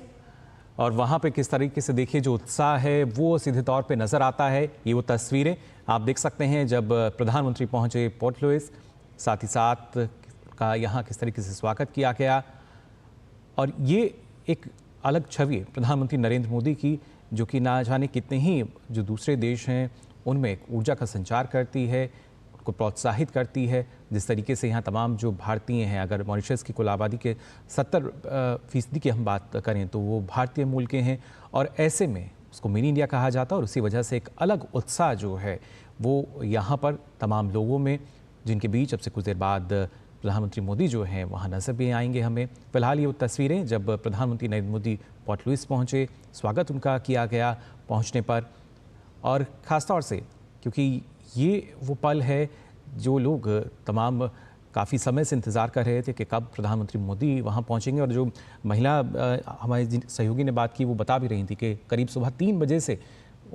और वहां पे किस तरीके से देखिए जो उत्साह है वो सीधे तौर पे नजर आता है। ये वो तस्वीरें आप देख सकते हैं जब प्रधानमंत्री पहुंचे पोर्ट लुइस, साथ ही साथ का यहाँ किस तरीके से स्वागत किया गया। और ये एक अलग छवि है प्रधानमंत्री नरेंद्र मोदी की, जो कि ना जाने कितने ही जो दूसरे देश हैं उनमें एक ऊर्जा का संचार करती है, उनको प्रोत्साहित करती है। जिस तरीके से यहाँ तमाम जो भारतीय हैं, अगर मॉरिशस की कुल आबादी के 70% की हम बात करें तो वो भारतीय मूल के हैं, और ऐसे में उसको मिनी इंडिया कहा जाता है। और उसी वजह से एक अलग उत्साह जो है वो यहाँ पर तमाम लोगों में, जिनके बीच अब से कुछ देर बाद प्रधानमंत्री मोदी जो हैं वहाँ नजर भी आएंगे हमें। फिलहाल ये वो तस्वीरें जब प्रधानमंत्री नरेंद्र मोदी पोर्ट लुइस पहुँचे, स्वागत उनका किया गया पहुँचने पर, और ख़ास तौर से क्योंकि ये वो पल है जो लोग तमाम काफ़ी समय से इंतज़ार कर रहे थे कि कब प्रधानमंत्री मोदी वहाँ पहुँचेंगे। और जो महिला हमारे जिन सहयोगी ने बात की वो बता भी रही थी कि करीब सुबह 3 बजे से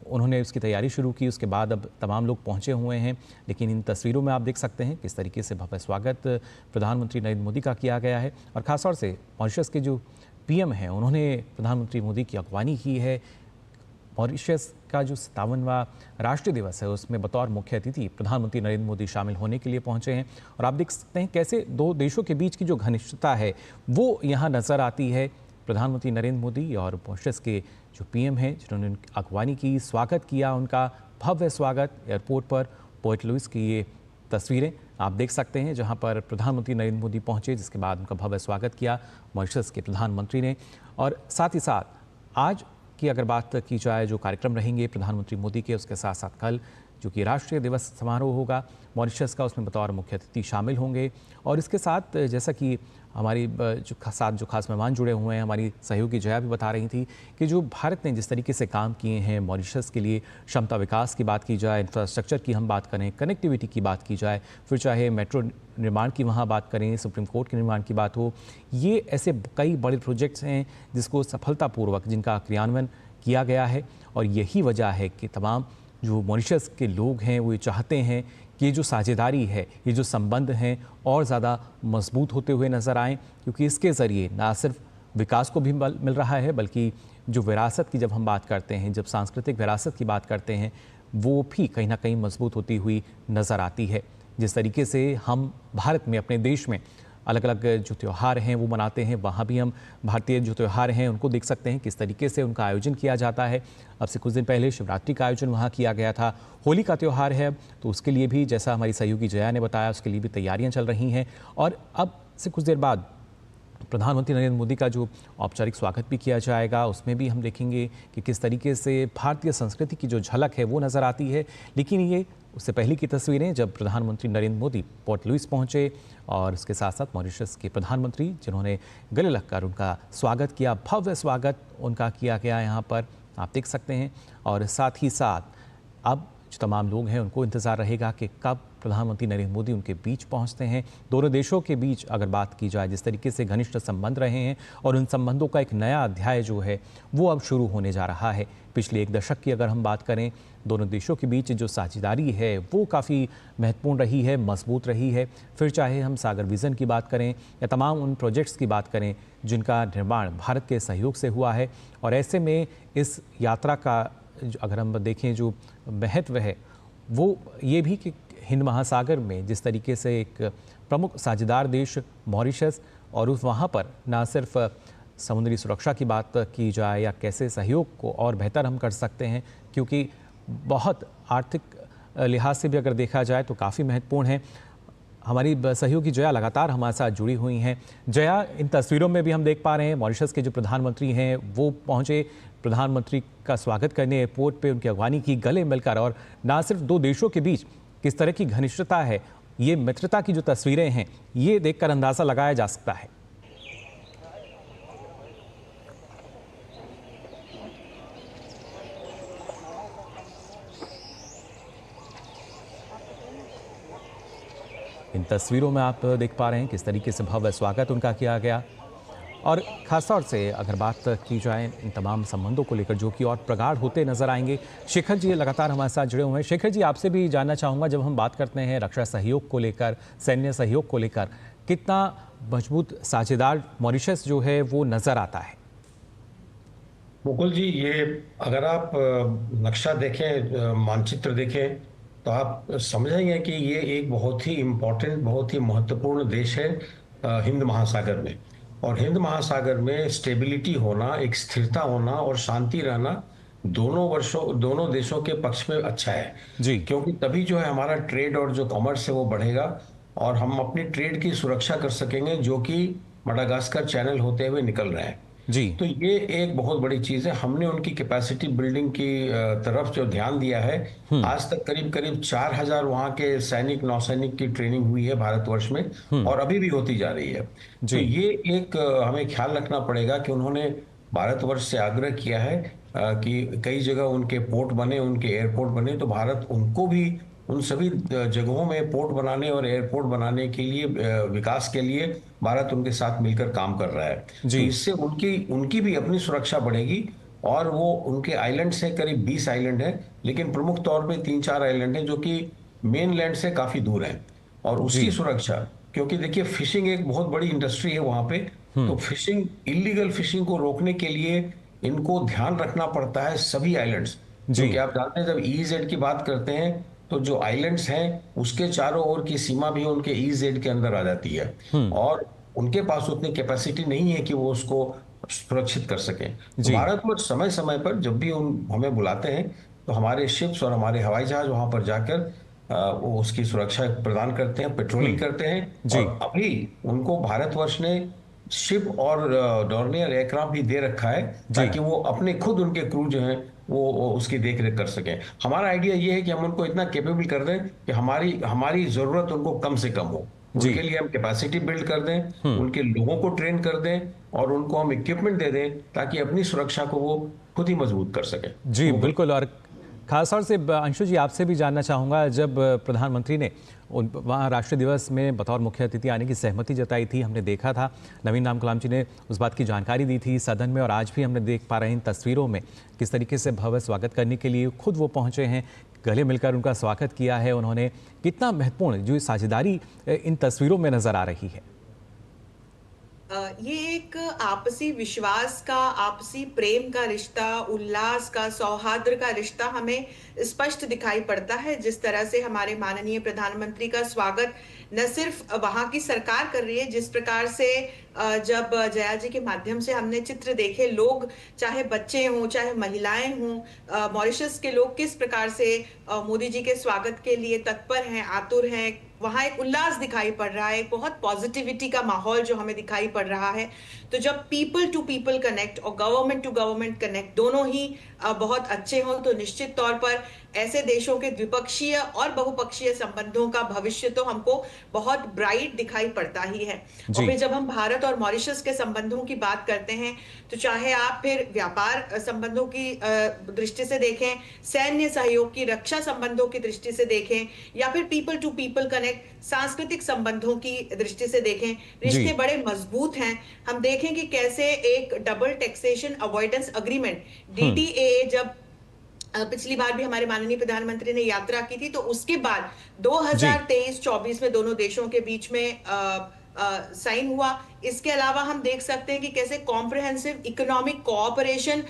उन्होंने उसकी तैयारी शुरू की, उसके बाद अब तमाम लोग पहुँचे हुए हैं। लेकिन इन तस्वीरों में आप देख सकते हैं किस तरीके से भव्य स्वागत प्रधानमंत्री नरेंद्र मोदी का किया गया है। और ख़ासतौर से मॉरिशस के जो PM हैं उन्होंने प्रधानमंत्री मोदी की अगवानी की है। मॉरिशस का जो 57वां राष्ट्रीय दिवस है उसमें बतौर मुख्य अतिथि प्रधानमंत्री नरेंद्र मोदी शामिल होने के लिए पहुंचे हैं। और आप देख सकते हैं कैसे दो देशों के बीच की जो घनिष्ठता है वो यहाँ नज़र आती है। प्रधानमंत्री नरेंद्र मोदी और मॉरिशस के जो PM हैं जिन्होंने अगवानी की, स्वागत किया, उनका भव्य स्वागत एयरपोर्ट पर पोर्ट लुइस की ये तस्वीरें आप देख सकते हैं जहाँ पर प्रधानमंत्री नरेंद्र मोदी पहुँचे, जिसके बाद उनका भव्य स्वागत किया मॉरिशस के प्रधानमंत्री ने। और साथ ही साथ आज की अगर बात की जाए जो कार्यक्रम रहेंगे प्रधानमंत्री मोदी के, उसके साथ साथ कल जो कि राष्ट्रीय दिवस समारोह होगा मॉरिशस का, उसमें बतौर मुख्य अतिथि शामिल होंगे। और इसके साथ जैसा कि हमारी जो खास मेहमान जुड़े हुए हैं, हमारी सहयोगी जया भी बता रही थी कि जो भारत ने जिस तरीके से काम किए हैं मॉरिशस के लिए, क्षमता विकास की बात की जाए, इंफ्रास्ट्रक्चर की हम बात करें, कनेक्टिविटी की बात की जाए, फिर चाहे मेट्रो निर्माण की वहाँ बात करें, सुप्रीम कोर्ट के निर्माण की बात हो, ये ऐसे कई बड़े प्रोजेक्ट्स हैं जिसको सफलतापूर्वक जिनका क्रियान्वयन किया गया है। और यही वजह है कि तमाम जो मॉरिशस के लोग हैं वो ये चाहते हैं कि ये जो साझेदारी है, ये जो संबंध हैं और ज़्यादा मजबूत होते हुए नज़र आएँ, क्योंकि इसके ज़रिए ना सिर्फ विकास को भी मिल रहा है बल्कि जो विरासत की जब हम बात करते हैं, जब सांस्कृतिक विरासत की बात करते हैं, वो भी कहीं ना कहीं मजबूत होती हुई नज़र आती है। जिस तरीके से हम भारत में अपने देश में अलग अलग जो त्यौहार हैं वो मनाते हैं, वहाँ भी हम भारतीय जो त्यौहार हैं उनको देख सकते हैं किस तरीके से उनका आयोजन किया जाता है। अब से कुछ दिन पहले शिवरात्रि का आयोजन वहाँ किया गया था, होली का त्यौहार है तो उसके लिए भी जैसा हमारी सहयोगी जया ने बताया उसके लिए भी तैयारियाँ चल रही हैं। और अब से कुछ देर बाद प्रधानमंत्री नरेंद्र मोदी का जो औपचारिक स्वागत भी किया जाएगा, उसमें भी हम देखेंगे कि किस तरीके से भारतीय संस्कृति की जो झलक है वो नज़र आती है। लेकिन ये उससे पहले की तस्वीरें जब प्रधानमंत्री नरेंद्र मोदी पोर्ट लुइस पहुंचे और उसके साथ साथ मॉरिशस के प्रधानमंत्री जिन्होंने गले लगकर उनका स्वागत किया, भव्य स्वागत उनका किया गया यहाँ पर आप देख सकते हैं। और साथ ही साथ अब जो तमाम लोग हैं उनको इंतज़ार रहेगा कि कब प्रधानमंत्री नरेंद्र मोदी उनके बीच पहुंचते हैं। दोनों देशों के बीच अगर बात की जाए जिस तरीके से घनिष्ठ संबंध रहे हैं और उन संबंधों का एक नया अध्याय जो है वो अब शुरू होने जा रहा है। पिछले 1 दशक की अगर हम बात करें, दोनों देशों के बीच जो साझेदारी है वो काफ़ी महत्वपूर्ण रही है, मजबूत रही है। फिर चाहे हम सागर विज़न की बात करें या तमाम उन प्रोजेक्ट्स की बात करें जिनका निर्माण भारत के सहयोग से हुआ है। और ऐसे में इस यात्रा का अगर हम देखें जो महत्व है वो ये भी कि हिंद महासागर में जिस तरीके से एक प्रमुख साझेदार देश मॉरिशस और उस वहाँ पर ना सिर्फ समुद्री सुरक्षा की बात की जाए या कैसे सहयोग को और बेहतर हम कर सकते हैं, क्योंकि बहुत आर्थिक लिहाज से भी अगर देखा जाए तो काफ़ी महत्वपूर्ण है। हमारी सहयोगी जया लगातार हमारे साथ जुड़ी हुई हैं। जया, इन तस्वीरों में भी हम देख पा रहे हैं मॉरिशस के जो प्रधानमंत्री हैं वो पहुंचे, प्रधानमंत्री का स्वागत करने एयरपोर्ट पे उनकी अगवानी की, गले मिलकर। और ना सिर्फ दो देशों के बीच किस तरह की घनिष्ठता है, ये मित्रता की जो तस्वीरें हैं ये देखकर अंदाज़ा लगाया जा सकता है। इन तस्वीरों में आप देख पा रहे हैं किस तरीके से भव्य स्वागत उनका किया गया। और खासतौर से अगर बात की जाए इन तमाम संबंधों को लेकर जो कि और प्रगाढ़ होते नजर आएंगे। शेखर जी लगातार हमारे साथ जुड़े हुए हैं। शेखर जी, आपसे भी जानना चाहूँगा, जब हम बात करते हैं रक्षा सहयोग को लेकर, सैन्य सहयोग को लेकर, कितना मजबूत साझेदार मॉरिशस जो है वो नज़र आता है? मुकुल जी, ये अगर आप नक्शा देखें, मानचित्र देखें, तो आप समझेंगे कि ये एक बहुत ही इम्पोर्टेंट, बहुत ही महत्वपूर्ण देश है हिंद महासागर में। और हिंद महासागर में स्टेबिलिटी होना, एक स्थिरता होना और शांति रहना दोनों देशों के पक्ष में अच्छा है जी। क्योंकि तभी जो है हमारा ट्रेड और जो कॉमर्स है वो बढ़ेगा और हम अपनी ट्रेड की सुरक्षा कर सकेंगे, जो कि मडागास्कर चैनल होते हुए निकल रहे हैं जी। तो ये एक बहुत बड़ी चीज है। हमने उनकी कैपेसिटी बिल्डिंग की तरफ जो ध्यान दिया है, आज तक करीब 4000 वहाँ के सैनिक, नौसैनिक की ट्रेनिंग हुई है भारतवर्ष में और अभी भी होती जा रही है। तो ये एक हमें ख्याल रखना पड़ेगा कि उन्होंने भारतवर्ष से आग्रह किया है कि कई जगह उनके पोर्ट बने, उनके एयरपोर्ट बने, तो भारत उनको भी उन सभी जगहों में पोर्ट बनाने और एयरपोर्ट बनाने के लिए, विकास के लिए भारत उनके साथ मिलकर काम कर रहा है। तो इससे उनकी भी अपनी सुरक्षा बढ़ेगी। और वो उनके आइलैंड्स हैं, करीब 20 आइलैंड हैं, लेकिन प्रमुख तौर पे 3-4 आइलैंड हैं जो कि मेन लैंड से काफी दूर हैं। और उसकी सुरक्षा, क्योंकि देखिए फिशिंग एक बहुत बड़ी इंडस्ट्री है वहां पे, तो फिशिंग, इलीगल फिशिंग को रोकने के लिए इनको ध्यान रखना पड़ता है सभी आइलैंड्स। क्योंकि आप जानते हैं जब EEZ की बात करते हैं तो जो आइलैंड्स हैं उसके चारों ओर की सीमा भी उनके EEZ के अंदर आ जाती है और उनके पास उतनी कैपेसिटी नहीं है कि वो उसको सुरक्षित कर सकें। तो भारत में समय समय पर जब भी हमें बुलाते हैं तो हमारे शिप्स और हमारे हवाई जहाज वहां पर जाकर वो उसकी सुरक्षा प्रदान करते हैं, पेट्रोलिंग करते हैं। और अभी उनको भारतवर्ष ने शिप और डॉर्नियर एयरक्राफ्ट भी दे रखा है ताकि वो अपने खुद उनके क्रू जो हैं वो उसकी देख रेख कर सकें। हमारा आइडिया ये है कि हम उनको इतना कैपेबल कर दें कि हमारी जरूरत उनको कम से कम हो। उनके लिए हम कैपेसिटी बिल्ड कर दें, उनके लोगों को ट्रेन कर दें और उनको हम इक्विपमेंट दे दें ताकि अपनी सुरक्षा को वो खुद ही मजबूत कर सकें। जी बिल्कुल। और खासतौर से अंशु जी, आपसे भी जानना चाहूँगा, जब प्रधानमंत्री ने वहाँ राष्ट्रीय दिवस में बतौर मुख्य अतिथि आने की सहमति जताई थी, हमने देखा था नवीन राम गुलाम जी ने उस बात की जानकारी दी थी सदन में, और आज भी हमने देख पा रहे हैं इन तस्वीरों में किस तरीके से भव्य स्वागत करने के लिए खुद वो पहुँचे हैं, गले मिलकर उनका स्वागत किया है उन्होंने। कितना महत्वपूर्ण जो साझेदारी इन तस्वीरों में नजर आ रही है? ये एक आपसी विश्वास का, आपसी प्रेम का रिश्ता, उल्लास का, सौहार्द का रिश्ता हमें स्पष्ट दिखाई पड़ता है। जिस तरह से हमारे माननीय प्रधानमंत्री का स्वागत न सिर्फ वहां की सरकार कर रही है, जिस प्रकार से जब जया जी के माध्यम से हमने चित्र देखे, लोग चाहे बच्चे हों चाहे महिलाएं हों, मॉरिशस के लोग किस प्रकार से मोदी जी के स्वागत के लिए तत्पर हैं, आतुर हैं। वहां एक उल्लास दिखाई पड़ रहा है, एक बहुत पॉजिटिविटी का माहौल जो हमें दिखाई पड़ रहा है। तो जब पीपल टू पीपल कनेक्ट और गवर्नमेंट टू गवर्नमेंट कनेक्ट दोनों ही बहुत अच्छे हों तो निश्चित तौर पर ऐसे देशों के द्विपक्षीय और बहुपक्षीय संबंधों का भविष्य तो हमको बहुत ब्राइट दिखाई पड़ता ही है। और फिर जब हम भारत और मॉरिशस के संबंधों की बात करते हैं तो चाहे आप फिर व्यापार संबंधों की दृष्टि से देखें, सैन्य सहयोग की, रक्षा संबंधों की दृष्टि से देखें, या फिर पीपल टू पीपल कनेक्ट सांस्कृतिक संबंधों की दृष्टि से देखें, रिश्ते बड़े मजबूत हैं। हम देखें कि कैसे एक double taxation avoidance agreement DTAA जब पिछली बार भी हमारे माननीय प्रधानमंत्री ने यात्रा की थी, तो उसके बाद 2023-24 में दोनों देशों के बीच में साइन हुआ। इसके अलावा हम देख सकते हैं कि कैसे comprehensive economic cooperation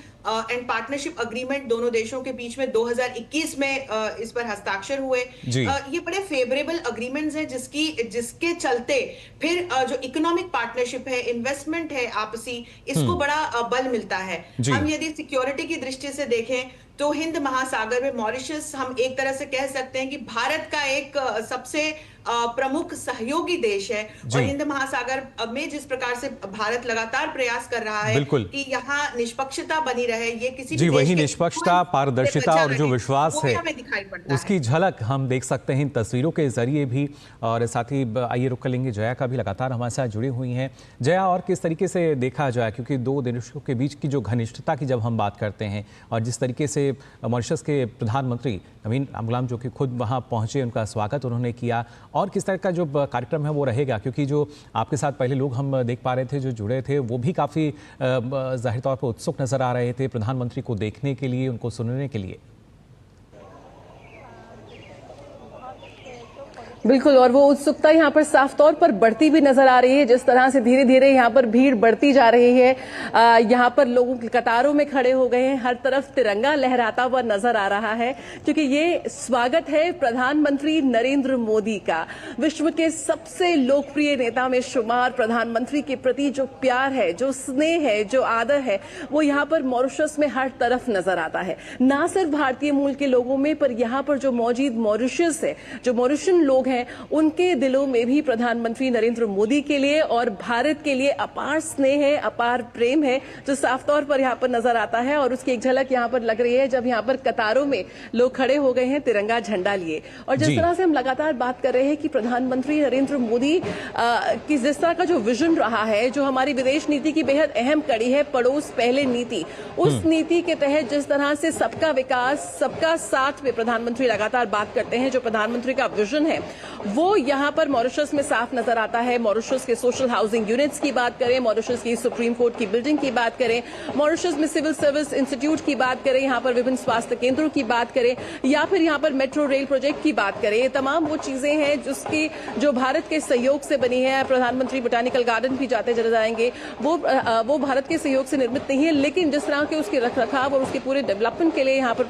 and partnership agreement दोनों देशों के बीच में 2021 में इस पर हस्ताक्षर हुए। ये बड़े फेवरेबल अग्रीमेंट्स हैं जिसके चलते फिर जो इकोनॉमिक पार्टनरशिप है, इन्वेस्टमेंट है आपसी, इसको बड़ा बल मिलता है। हम यदि सिक्योरिटी की दृष्टि से देखें तो हिंद महासागर में मॉरिशस हम एक तरह से कह सकते हैं कि भारत का एक सबसे प्रमुख सहयोगी देश है। और हिंद महासागर में जिस प्रकार से भारत लगातार प्रयास कर रहा है कि यहाँ निष्पक्षता बनी रहे, ये किसी भी वही निष्पक्षता, पारदर्शिता और जो विश्वास है उसकी झलक हम देख सकते हैं इन तस्वीरों के जरिए भी। और साथ ही आइए रुक लेंगे, जया का भी लगातार हमारे साथ जुड़ी हुई हैं। जया, और किस तरीके से देखा जाए, क्योंकि दो देशों के बीच की जो घनिष्ठता की जब हम बात करते हैं और जिस तरीके से मॉरिशस के प्रधानमंत्री नवीन राम गुलाम जो कि खुद वहाँ पहुँचे, उनका स्वागत उन्होंने किया और किस तरह का जो कार्यक्रम है वो रहेगा, क्योंकि जो आपके साथ पहले लोग हम देख पा रहे थे जो जुड़े थे वो भी काफ़ी जाहिर तौर पर उत्सुक नज़र आ रहे थे प्रधानमंत्री को देखने के लिए, उनको सुनने के लिए। बिल्कुल, और वो उत्सुकता यहाँ पर साफ तौर पर बढ़ती भी नजर आ रही है। जिस तरह से धीरे धीरे यहाँ पर भीड़ बढ़ती जा रही है, यहाँ पर लोग कतारों में खड़े हो गए हैं, हर तरफ तिरंगा लहराता हुआ नजर आ रहा है, क्योंकि ये स्वागत है प्रधानमंत्री नरेंद्र मोदी का। विश्व के सबसे लोकप्रिय नेता में शुमार प्रधानमंत्री के प्रति जो प्यार है, जो स्नेह है, जो आदर है, वो यहाँ पर मॉरिशस में हर तरफ नजर आता है। ना सिर्फ भारतीय मूल के लोगों में, पर यहाँ पर जो मौजूद मॉरिशस है, जो मॉरिशन लोग हैं, उनके दिलों में भी प्रधानमंत्री नरेंद्र मोदी के लिए और भारत के लिए अपार स्नेह है, अपार प्रेम है, जो साफ तौर पर यहाँ पर नजर आता है। और उसकी एक झलक यहाँ पर लग रही है जब यहाँ पर कतारों में लोग खड़े हो गए हैं तिरंगा झंडा लिए। और जिस तरह से हम लगातार बात कर रहे हैं कि प्रधानमंत्री नरेंद्र मोदी की जिस तरह का जो विजन रहा है, जो हमारी विदेश नीति की बेहद अहम कड़ी है, पड़ोस पहले नीति, उस नीति के तहत जिस तरह से सबका विकास, सबका साथ में प्रधानमंत्री लगातार बात करते हैं, जो प्रधानमंत्री का विजन है वो यहाँ पर मॉरिशस में साफ नजर आता है। मॉरिशस के सोशल हाउसिंग यूनिट्स की बात करें, मॉरिशस की सुप्रीम कोर्ट की बिल्डिंग की बात करें, मॉरिशस में सिविल सर्विस इंस्टीट्यूट की बात करें, यहाँ पर विभिन्न स्वास्थ्य केंद्रों की बात करें, या फिर यहाँ पर मेट्रो रेल प्रोजेक्ट की बात करें, ये तमाम वो चीजें हैं जिसकी जो भारत के सहयोग से बनी है। प्रधानमंत्री बोटानिकल गार्डन भी जाते चले जाएंगे, वो भारत के सहयोग से निर्मित नहीं है, लेकिन जिस तरह के उसके रखरखाव और उसके पूरे डेवलपमेंट के लिए यहाँ पर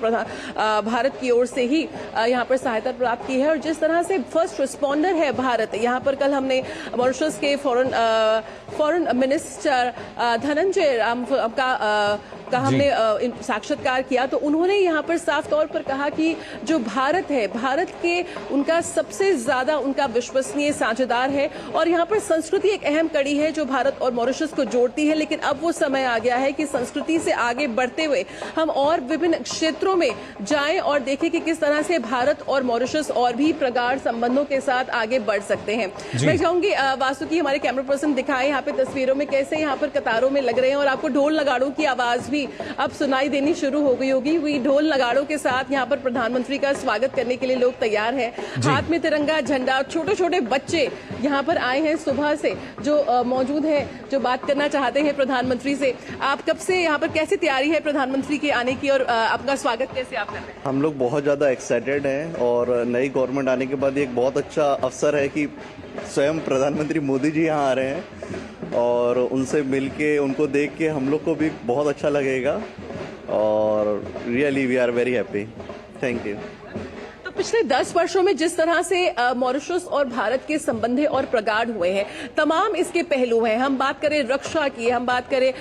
भारत की ओर से ही यहाँ पर सहायता प्राप्त की है। और जिस तरह से फर्स्ट रिस्पॉन्डर है भारत, यहाँ पर कल हमने मॉरिशस के फॉरेन मिनिस्टर धनंजय राम का हमने साक्षात्कार किया, तो उन्होंने यहाँ पर साफ तौर पर कहा कि जो भारत है, भारत के उनका सबसे ज्यादा उनका विश्वसनीय साझेदार है, और यहाँ पर संस्कृति एक अहम कड़ी है जो भारत और मॉरिशस को जोड़ती है। लेकिन अब वो समय आ गया है कि संस्कृति से आगे बढ़ते हुए हम और विभिन्न क्षेत्रों में जाएं और देखें कि किस तरह से भारत और मॉरिशस और भी प्रगाढ़ संबंधों के साथ आगे बढ़ सकते हैं। मैं चाहूंगी वासुकी, हमारे कैमरा पर्सन, दिखाएं यहाँ पे तस्वीरों में कैसे यहाँ पर कतारों में लग रहे हैं, और आपको ढोल नगाड़ों की आवाज भी अब सुनाई देनी शुरू हो गई होगी। वही ढोल नगाड़ों के साथ यहाँ पर प्रधानमंत्री का स्वागत करने के लिए लोग तैयार हैं, हाथ में तिरंगा झंडा। छोटे छोटे बच्चे यहाँ पर आए हैं सुबह से, जो मौजूद है, जो बात करना चाहते हैं प्रधानमंत्री से। आप कब से यहाँ पर, कैसी तैयारी है प्रधानमंत्री के आने की, और आपका स्वागत कैसे आप कर रहे हैं? हम लोग बहुत ज़्यादा एक्साइटेड हैं, और नई गवर्नमेंट आने के बाद एक बहुत अच्छा अवसर है कि स्वयं प्रधानमंत्री मोदी जी यहाँ आ रहे हैं, और उनसे मिलके, उनको देख के हम लोग को भी बहुत अच्छा लगेगा, और really we are very happy. Thank you. पिछले 10 वर्षों में जिस तरह से मॉरिशस और भारत के संबंध और प्रगाढ़ हुए हैं, तमाम इसके पहलू हैं। हम बात करें रक्षा की, हम बात करें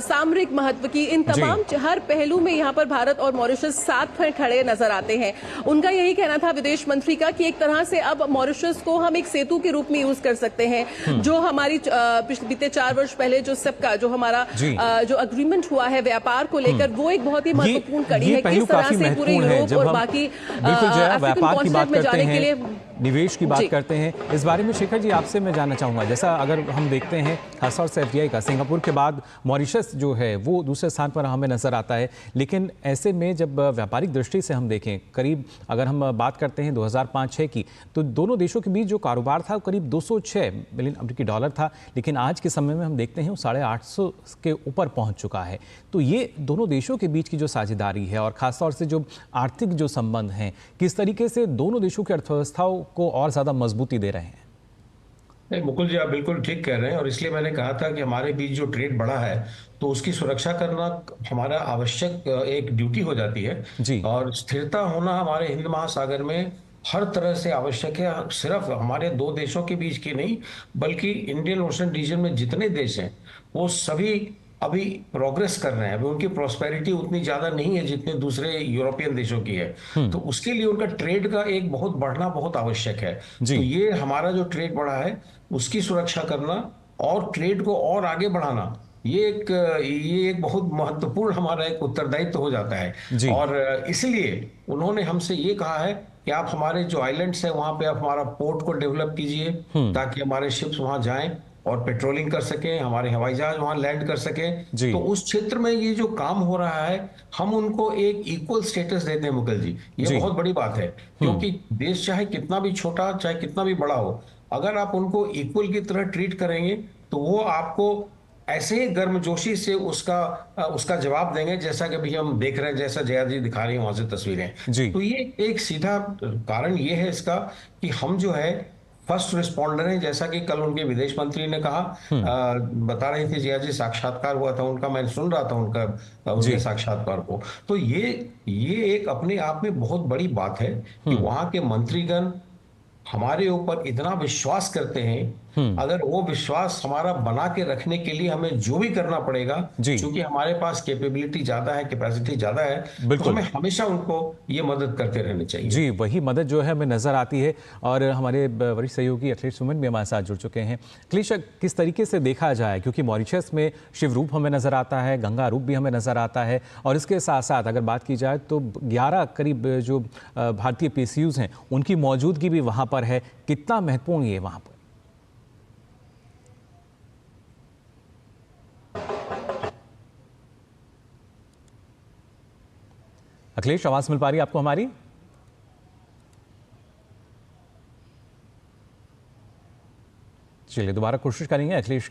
सामरिक महत्व की, इन तमाम हर पहलू में यहाँ पर भारत और मॉरिशस साथ में खड़े नजर आते हैं। उनका यही कहना था विदेश मंत्री का कि एक तरह से अब मॉरिशस को हम एक सेतु के रूप में यूज कर सकते हैं। जो हमारी बीते 4 वर्ष पहले जो सबका जो हमारा जो अग्रीमेंट हुआ है व्यापार को लेकर, वो एक बहुत ही महत्वपूर्ण कड़ी है। किस तरह से पूरे यूरोप और बाकी व्यापार की बात करते हैं, निवेश की बात करते हैं, इस बारे में शेखर जी आपसे मैं जानना चाहूंगा। जैसा अगर हम देखते हैं खासतौर से एफडीआई का, सिंगापुर के बाद मॉरिशस जो है वो दूसरे स्थान पर हमें नजर आता है, लेकिन ऐसे में जब व्यापारिक दृष्टि से हम देखें, करीब अगर हम बात करते हैं 2005-06 की, तो दोनों देशों के बीच जो कारोबार था करीब 206 मिलियन अमेरिकी डॉलर था, लेकिन आज के समय में हम देखते हैं वो 850 के ऊपर पहुंच चुका है। तो ये दोनों देशों के बीच की जो साझेदारी है और खासतौर से जो आर्थिक जो संबंध हैं, किस तरीके से दोनों देशों की अर्थव्यवस्थाओं को और ज्यादा मजबूती दे रहे हैं? नहीं, मुकुल जी आप बिल्कुल ठीक कह रहे हैं, और इसलिए मैंने कहा था कि हमारे बीच जो ट्रेड बढ़ा है तो उसकी सुरक्षा करना हमारा आवश्यक एक ड्यूटी हो जाती है जी। और स्थिरता होना हमारे हिंद महासागर में हर तरह से आवश्यक है। सिर्फ हमारे 2 देशों के बीच की नहीं, बल्कि इंडियन ओशन रीजन में जितने देश हैं वो सभी अभी प्रोग्रेस कर रहे हैं। अभी उनकी प्रॉस्पेरिटी उतनी ज्यादा नहीं है जितने दूसरे यूरोपियन देशों की है, तो उसके लिए उनका ट्रेड का एक बहुत बढ़ना बहुत आवश्यक है। तो ये हमारा जो ट्रेड बढ़ा है उसकी सुरक्षा करना और ट्रेड को और आगे बढ़ाना, ये एक बहुत महत्वपूर्ण हमारा एक उत्तरदायित्व हो जाता है। और इसलिए उन्होंने हमसे ये कहा है कि आप हमारे जो आइलैंड्स हैं वहां पे आप हमारा पोर्ट को डेवलप कीजिए ताकि हमारे शिप्स वहां जाएं, और पेट्रोलिंग कर सकें, हमारे हवाई जहाज वहां लैंड कर सकें। तो उस क्षेत्र में ये जो काम हो रहा है, हम उनको एक इक्वल स्टेटस देते हैं मुकुल जी। ये बहुत बड़ी बात है, क्योंकि देश चाहे कितना भी छोटा, चाहे कितना भी बड़ा हो, अगर आप उनको इक्वल की तरह ट्रीट करेंगे तो वो आपको ऐसे ही गर्मजोशी से उसका जवाब देंगे, जैसा कि अभी हम देख रहे हैं, जैसा जया जी दिखा रही हैं वहां से तस्वीरें। तो ये एक सीधा कारण ये है इसका कि हम जो है फर्स्ट रिस्पॉन्डर हैं, जैसा कि कल उनके विदेश मंत्री ने कहा। बता रही थी जया जी, साक्षात्कार हुआ था उनका, मैं सुन रहा था उनके साक्षात्कार को। तो ये एक अपने आप में बहुत बड़ी बात है कि वहां के मंत्रीगण हमारे ऊपर इतना विश्वास करते हैं। अगर वो विश्वास हमारा बना के रखने के लिए हमें जो भी करना पड़ेगा, क्योंकि हमारे पास कैपेबिलिटी ज्यादा है, कैपेसिटी ज्यादा है, तो हमें हमेशा उनको ये मदद करते रहनी चाहिए। जी, वही मदद जो है हमें नजर आती है। और हमारे वरिष्ठ सहयोगी अखिलेश सुमन भी हमारे साथ जुड़ चुके हैं। अखिलेश, किस तरीके से देखा जाए, क्योंकि मॉरिशस में शिव रूप हमें नजर आता है, गंगा रूप भी हमें नजर आता है, और इसके साथ साथ अगर बात की जाए तो 11 करीब जो भारतीय PSUs हैं उनकी मौजूदगी भी वहां पर है। कितना महत्वपूर्ण ये वहां पर? अखिलेश, आवाज मिल पा रही है आपको हमारी? चलिए दोबारा कोशिश करेंगे अखिलेश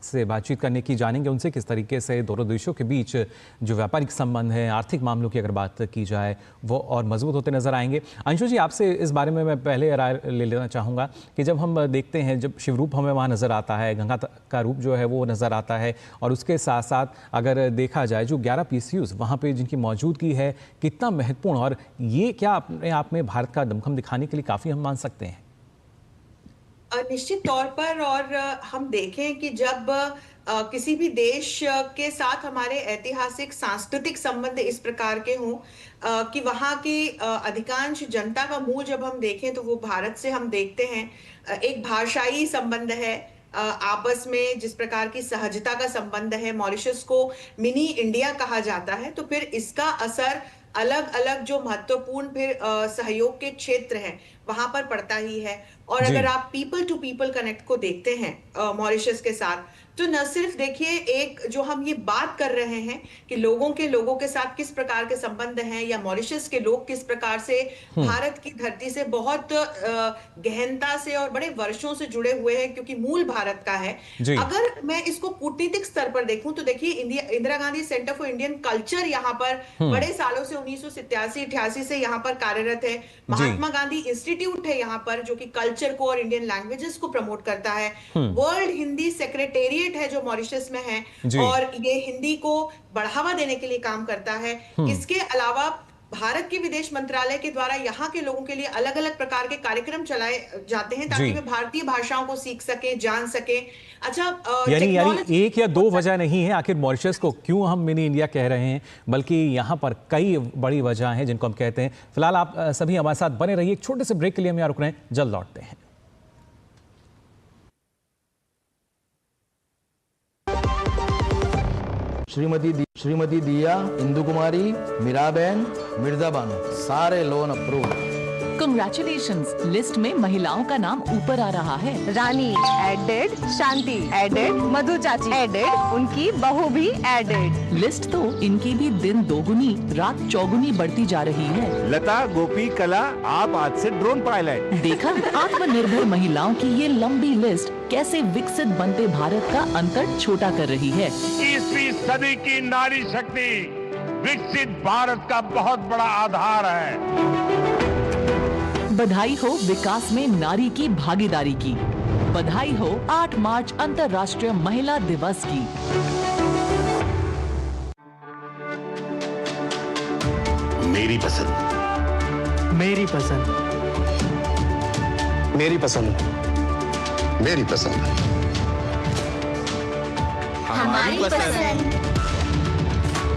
से बातचीत करने की, जानेंगे उनसे किस तरीके से दोनों देशों के बीच जो व्यापारिक संबंध हैं, आर्थिक मामलों की अगर बात की जाए वो और मजबूत होते नजर आएंगे। अंशु जी, आपसे इस बारे में मैं पहले राय ले लेना चाहूँगा कि जब हम देखते हैं, जब शिव रूप हमें वहाँ नज़र आता है, गंगा का रूप जो है वो नज़र आता है, और उसके साथ साथ अगर देखा जाए जो 11 PSUs वहाँ पर जिनकी मौजूदगी है, कितना महत्वपूर्ण, और ये क्या अपने आप में भारत का दमखम दिखाने के लिए काफ़ी हम मान सकते हैं? निश्चित तौर पर, और हम देखें कि जब किसी भी देश के साथ हमारे ऐतिहासिक सांस्कृतिक संबंध इस प्रकार के हों कि वहाँ की अधिकांश जनता का मूल जब हम देखें तो वो भारत से हम देखते हैं। एक भाषाई संबंध है, आपस में जिस प्रकार की सहजता का संबंध है, मॉरिशस को मिनी इंडिया कहा जाता है, तो फिर इसका असर अलग अलग जो महत्वपूर्ण फिर सहयोग के क्षेत्र हैं वहां पर पड़ता ही है। और अगर आप पीपल टू पीपल कनेक्ट को देखते हैं मॉरिशस के साथ, तो न सिर्फ देखिए एक जो हम ये बात कर रहे हैं कि लोगों के साथ किस प्रकार के संबंध हैं, या मॉरिशस के लोग किस प्रकार से भारत की धरती से बहुत गहनता से और बड़े वर्षों से जुड़े हुए हैं, क्योंकि मूल भारत का है। अगर मैं इसको कूटनीतिक स्तर पर देखूं तो देखिए Indira Gandhi centre for Indian culture यहाँ पर बड़े सालों से 1987-88 से यहाँ पर कार्यरत है। महात्मा गांधी इंस्टीट्यूट है यहाँ पर, जो कि कल्चर को और इंडियन लैंग्वेजेस को प्रमोट करता है। वर्ल्ड हिंदी सेक्रेटेरिएट है जो मॉरिशस में है, और ये हिंदी को बढ़ावा देने के लिए काम करता है। इसके अलावा भारत के विदेश मंत्रालय के द्वारा यहाँ के लोगों के लिए अलग अलग प्रकार के कार्यक्रम चलाए जाते हैं ताकि वे भारतीय भाषाओं को सीख सके, जान सके। अच्छा, यानी एक या दो वजह नहीं है आखिर मॉरिशस को क्यों हम मिनी इंडिया कह रहे हैं, बल्कि यहाँ पर कई बड़ी वजह हैं जिनको हम कहते हैं। फिलहाल आप सभी हमारे साथ बने रहिए, एक छोटे से ब्रेक के लिए हम यहाँ रुक रहे हैं, जल्द लौटते हैं। श्रीमती दिया, इंदु कुमारी, मीराबेन, मिर्जा बानो, सारे लोन अप्रूव। कंग्रेचुलेशंस, लिस्ट में महिलाओं का नाम ऊपर आ रहा है। रानी एडेड, शांति एडेड, मधु चाची एडेड, उनकी बहू भी एडेड। लिस्ट तो इनकी भी दिन दोगुनी रात चौगुनी बढ़ती जा रही है। लता, गोपी, कला, आप आज से ड्रोन पायलट। देखा, आत्मनिर्भर महिलाओं की ये लंबी लिस्ट कैसे विकसित बनते भारत का अंतर छोटा कर रही है। 21वीं सदी की नारी शक्ति विकसित भारत का बहुत बड़ा आधार है। बधाई हो विकास में नारी की भागीदारी की। बधाई हो 8 मार्च अंतर्राष्ट्रीय महिला दिवस की। मेरी पसंद, मेरी पसंद, मेरी पसंद, मेरी पसंद, हमारी पसंद,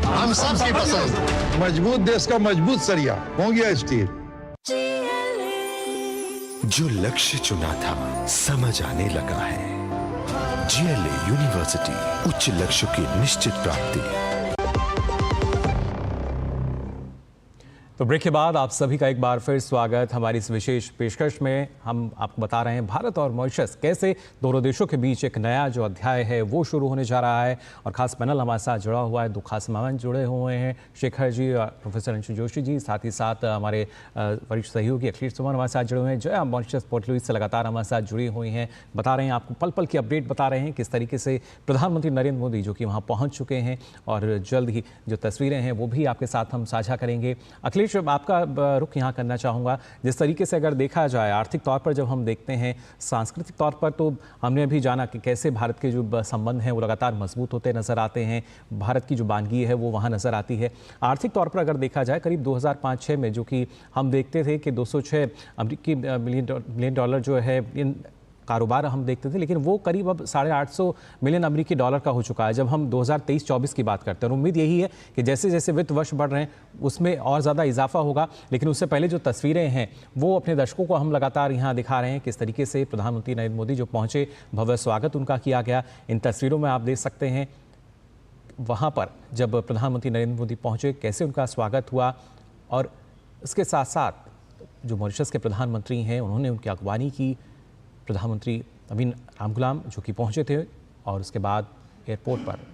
हम सबकी पसंद। मजबूत देश का मजबूत सरिया हो गया स्टील। जो लक्ष्य चुना था समझ आने लगा है। GLA यूनिवर्सिटी, उच्च लक्ष्यों की निश्चित प्राप्ति। तो ब्रेक के बाद आप सभी का एक बार फिर स्वागत। हमारी इस विशेष पेशकश में हम आपको बता रहे हैं भारत और मॉरिशस कैसे दोनों देशों के बीच एक नया जो अध्याय है वो शुरू होने जा रहा है। और खास पैनल हमारे साथ जुड़ा हुआ है, दो खास मेहमान जुड़े हुए हैं, शेखर जी और प्रोफेसर अंशु जोशी जी, साथ ही साथ हमारे वरिष्ठ सहयोगी अखिलेश सुमन हमारे साथ जुड़े हुए हैं। जो है मॉरिशस पोर्ट लुइस से लगातार हमारे साथ जुड़ी हुई हैं, बता रहे हैं आपको पल पल की अपडेट बता रहे हैं किस तरीके से प्रधानमंत्री नरेंद्र मोदी जो कि वहाँ पहुँच चुके हैं और जल्द ही जो तस्वीरें हैं वो भी आपके साथ हम साझा करेंगे। अखिलेश, आपका रुख यहाँ करना चाहूँगा, जिस तरीके से अगर देखा जाए आर्थिक तौर पर जब हम देखते हैं, सांस्कृतिक तौर पर तो हमने अभी जाना कि कैसे भारत के जो संबंध हैं वो लगातार मजबूत होते नजर आते हैं, भारत की जो बानगी है वो वहाँ नजर आती है। आर्थिक तौर पर अगर देखा जाए करीब 2005-06 में जो कि हम देखते थे कि 206 अमेरिकी मिलियन डॉलर जो है इन कारोबार हम देखते थे, लेकिन वो करीब अब 850 मिलियन अमेरिकी डॉलर का हो चुका है जब हम 2023-24 की बात करते हैं। और उम्मीद यही है कि जैसे जैसे वित्त वर्ष बढ़ रहे हैं उसमें और ज़्यादा इजाफा होगा। लेकिन उससे पहले जो तस्वीरें हैं वो अपने दर्शकों को हम लगातार यहाँ दिखा रहे हैं किस तरीके से प्रधानमंत्री नरेंद्र मोदी जो पहुँचे, भव्य स्वागत उनका किया गया। इन तस्वीरों में आप देख सकते हैं वहाँ पर जब प्रधानमंत्री नरेंद्र मोदी पहुँचे कैसे उनका स्वागत हुआ। और इसके साथ साथ जो मॉरिशस के प्रधानमंत्री हैं उन्होंने उनकी अगवानी की, प्रधानमंत्री नवीन रामगुलाम जो कि पहुंचे थे और उसके बाद एयरपोर्ट पर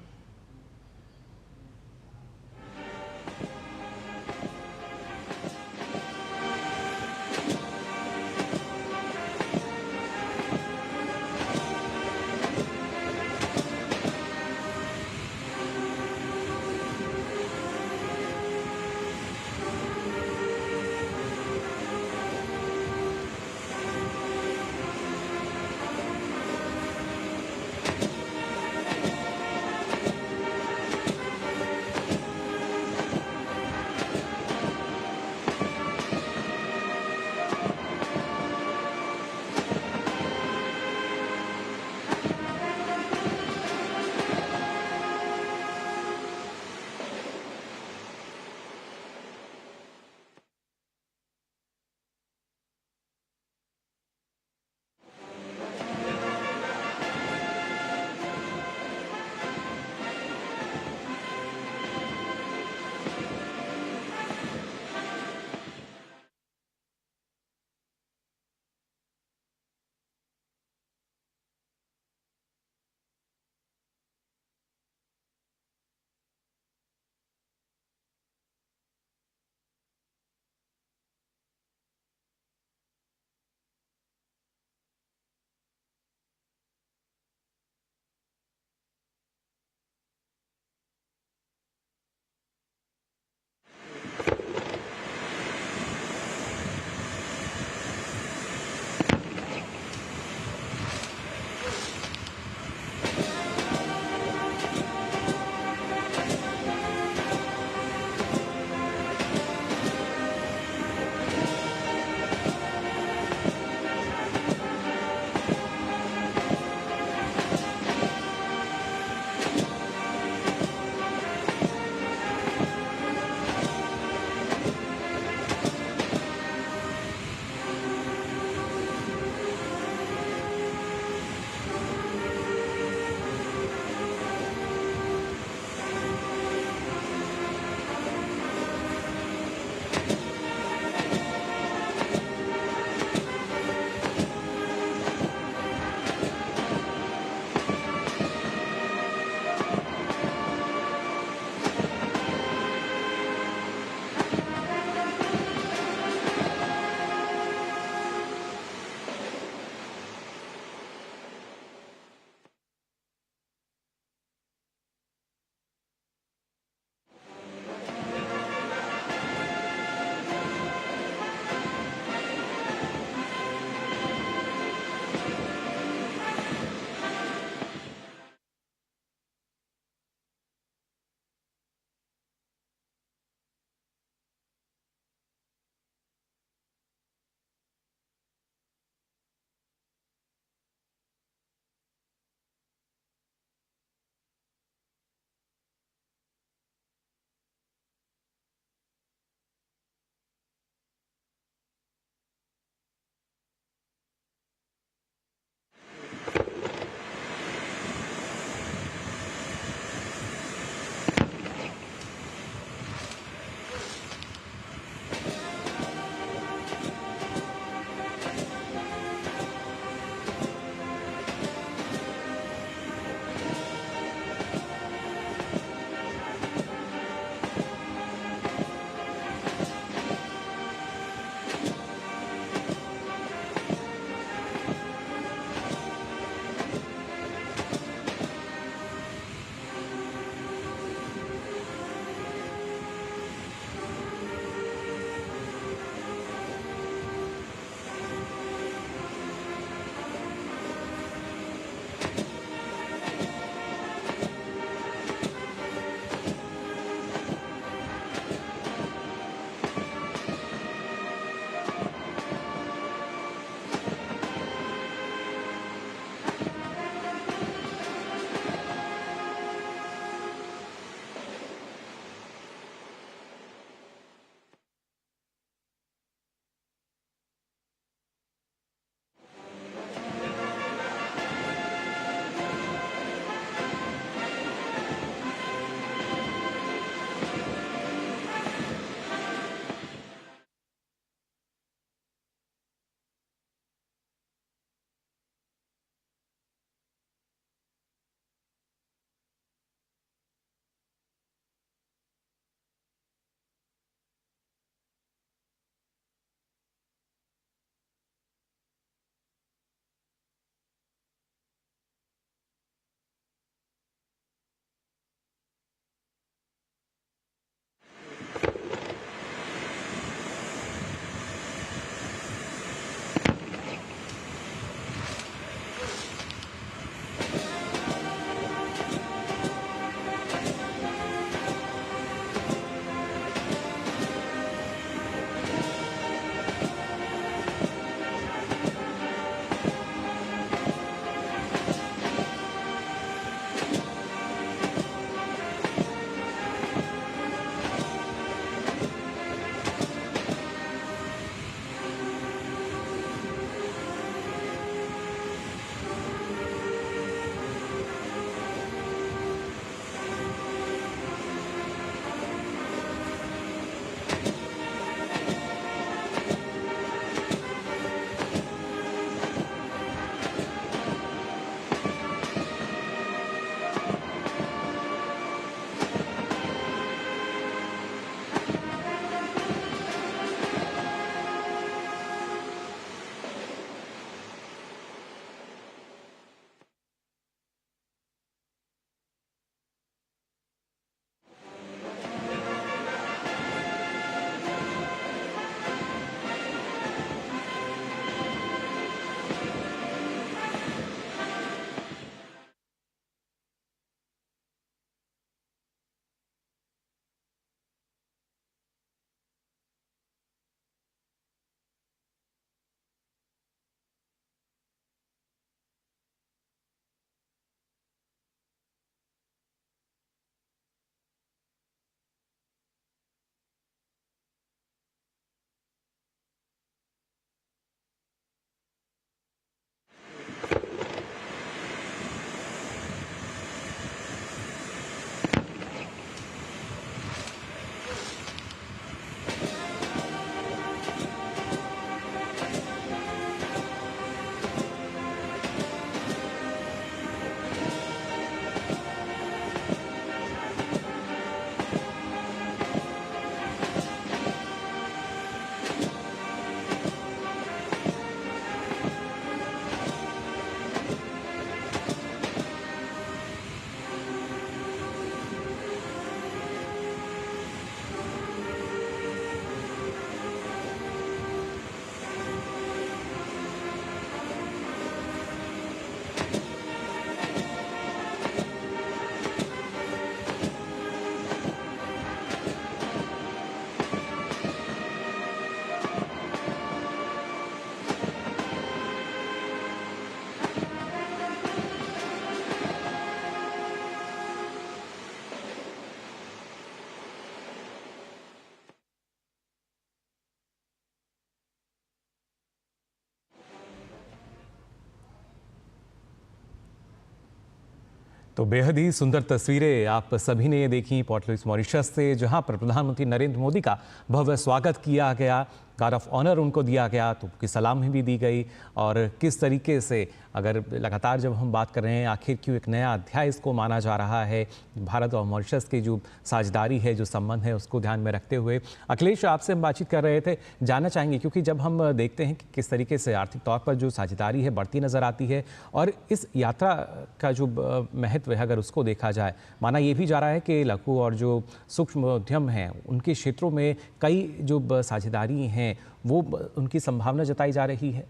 तो बेहद ही सुंदर तस्वीरें आप सभी ने ये देखी पोर्ट लुइस मॉरिशस से, जहां पर प्रधानमंत्री नरेंद्र मोदी का भव्य स्वागत किया गया, गार्ड ऑफ ऑनर उनको दिया गया, तो उनकी सलामी भी दी गई। और किस तरीके से, अगर लगातार जब हम बात कर रहे हैं आखिर क्यों एक नया अध्याय इसको माना जा रहा है, भारत और मॉरिशस की जो साझेदारी है, जो संबंध है, उसको ध्यान में रखते हुए अखिलेश आपसे हम बातचीत कर रहे थे, जानना चाहेंगे क्योंकि जब हम देखते हैं कि किस तरीके से आर्थिक तौर पर जो साझेदारी है बढ़ती नज़र आती है और इस यात्रा का जो महत्व है अगर उसको देखा जाए, माना ये भी जा रहा है कि लघु और जो सूक्ष्म उद्यम हैं उनके क्षेत्रों में कई जो साझेदारी हैं वो उनकी संभावना जताई जा रही है।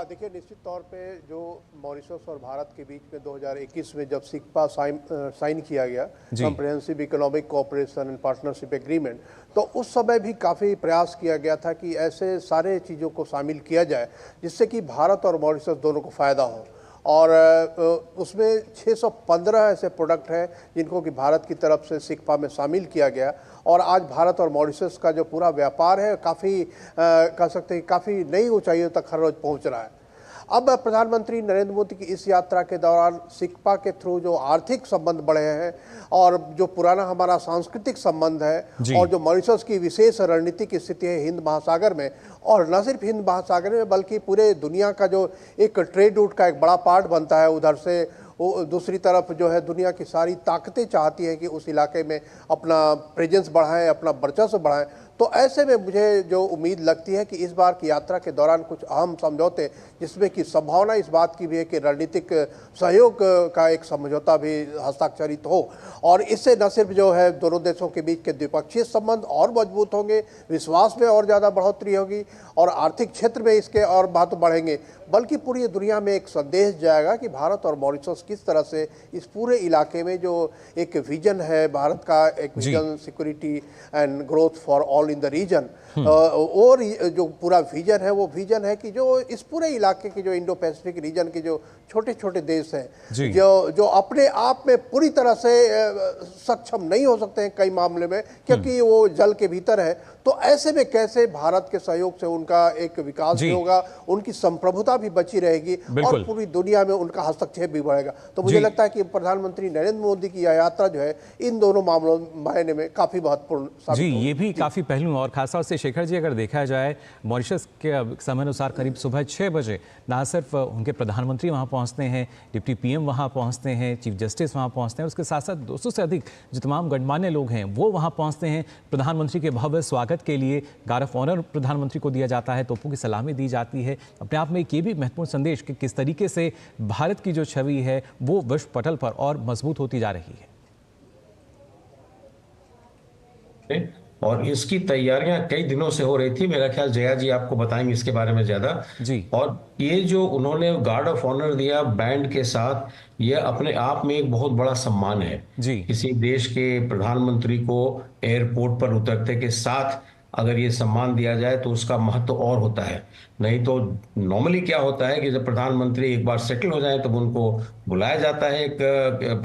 देखिए, निश्चित तौर पे जो मॉरिशस और भारत के बीच में 2021 में जब सिक्पा साइन किया गया, comprehensive economic cooperation and partnership agreement, तो उस समय भी काफ़ी प्रयास किया गया था कि ऐसे सारे चीज़ों को शामिल किया जाए जिससे कि भारत और मॉरिशस दोनों को फ़ायदा हो। और उसमें 615 ऐसे प्रोडक्ट हैं जिनको कि भारत की तरफ से सिक्पा में शामिल किया गया और आज भारत और मॉरिशस का जो पूरा व्यापार है काफ़ी कह सकते हैं काफ़ी नई ऊंचाइयों तक हर रोज़ पहुंच रहा है। अब प्रधानमंत्री नरेंद्र मोदी की इस यात्रा के दौरान सिक्पा के थ्रू जो आर्थिक संबंध बढ़े हैं और जो पुराना हमारा सांस्कृतिक संबंध है और जो मॉरिशस की विशेष रणनीतिक स्थिति है हिंद महासागर में, और न सिर्फ हिंद महासागर में बल्कि पूरे दुनिया का जो एक ट्रेड रूट का एक बड़ा पार्ट बनता है, उधर से दूसरी तरफ जो है दुनिया की सारी ताकतें चाहती हैं कि उस इलाके में अपना प्रेजेंस बढ़ाएं, अपना वर्चस्व बढ़ाएं। तो ऐसे में मुझे जो उम्मीद लगती है कि इस बार की यात्रा के दौरान कुछ अहम समझौते, जिसमें कि संभावना इस बात की भी है कि रणनीतिक सहयोग का एक समझौता भी हस्ताक्षरित हो और इससे न सिर्फ जो है दोनों देशों के बीच के द्विपक्षीय संबंध और मजबूत होंगे, विश्वास में और ज़्यादा बढ़ोतरी होगी और आर्थिक क्षेत्र में इसके और महत्व बढ़ेंगे, बल्कि पूरी दुनिया में एक संदेश जाएगा कि भारत और मॉरिशस किस तरह से इस पूरे इलाके में जो एक विजन है भारत का, एक vision security and growth for all in the region, और जो पूरा विजन है वो विजन है कि जो इस पूरे इलाके के जो इंडो पैसिफिक रीजन के जो छोटे छोटे देश हैं जो अपने आप में पूरी तरह से सक्षम नहीं हो सकते हैं कई मामले में क्योंकि वो जल के भीतर है, तो ऐसे में कैसे भारत के सहयोग से उनका एक विकास भी होगा, उनकी संप्रभुता भी बची रहेगी और पूरी दुनिया में उनका हस्तक्षेप भी बढ़ेगा। तो मुझे लगता है कि प्रधानमंत्री नरेंद्र मोदी की यह यात्रा जो है इन दोनों मामलों मायने में काफी महत्वपूर्ण जी, ये भी काफी पहलू और खासतौर से शेखर जी अगर देखा जाए मॉरिशस के समय अनुसार करीब सुबह 6 बजे ना सिर्फ उनके प्रधानमंत्री वहां पहुंचते हैं, डिप्टी पीएम वहां पहुंचते हैं, चीफ जस्टिस वहां पहुंचते हैं, उसके साथ साथ 200 से अधिक जो तमाम गणमान्य लोग हैं वो वहां पहुंचते हैं प्रधानमंत्री के भव्य स्वागत के लिए। गार्ड ऑफ ऑनर प्रधानमंत्री को दिया जाता है, तोपों की सलामी दी जाती है। अपने आप में एक ये भी महत्वपूर्ण संदेश कि किस तरीके से भारत की जो छवि है वो विश्व पटल पर और मजबूत होती जा रही है और इसकी तैयारियां कई दिनों से हो रही थी। मेरा ख्याल जया जी आपको बताएंगे इसके बारे में ज्यादा जी। और ये जो उन्होंने गार्ड ऑफ ऑनर दिया बैंड के साथ, ये अपने आप में एक बहुत बड़ा सम्मान है जी। किसी देश के प्रधानमंत्री को एयरपोर्ट पर उतरते के साथ अगर ये सम्मान दिया जाए तो उसका महत्व और होता है। नहीं तो नॉर्मली क्या होता है कि जब प्रधानमंत्री एक बार सेटल हो जाए तब उनको बुलाया जाता है एक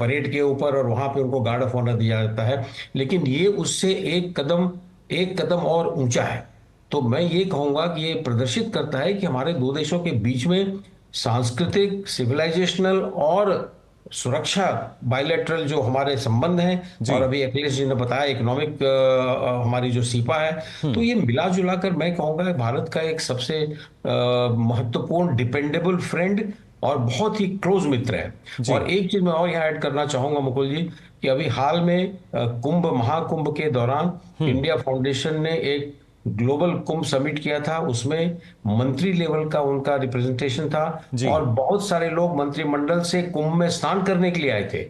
परेड के ऊपर और वहां पे उनको गार्ड ऑफ ऑनर दिया जाता है, लेकिन ये उससे एक कदम और ऊंचा है। तो मैं ये कहूंगा कि ये प्रदर्शित करता है कि हमारे दो देशों के बीच में सांस्कृतिक, सिविलाइजेशनल और सुरक्षा बायलैटरल जो हमारे संबंध हैं और अभी अखिलेश जी ने बताया इकोनॉमिक हमारी जो सीपा है, तो ये मिला जुला कर मैं कहूंगा भारत का एक सबसे महत्वपूर्ण डिपेंडेबल फ्रेंड और बहुत ही क्लोज मित्र है। और एक चीज मैं और यहाँ ऐड करना चाहूंगा मुकुल जी कि अभी हाल में महाकुंभ के दौरान इंडिया फाउंडेशन ने एक ग्लोबल कुंभ समिट किया था, उसमें मंत्री लेवल का उनका रिप्रेजेंटेशन था और बहुत सारे लोग मंत्रिमंडल से कुंभ में स्नान करने के लिए आए थे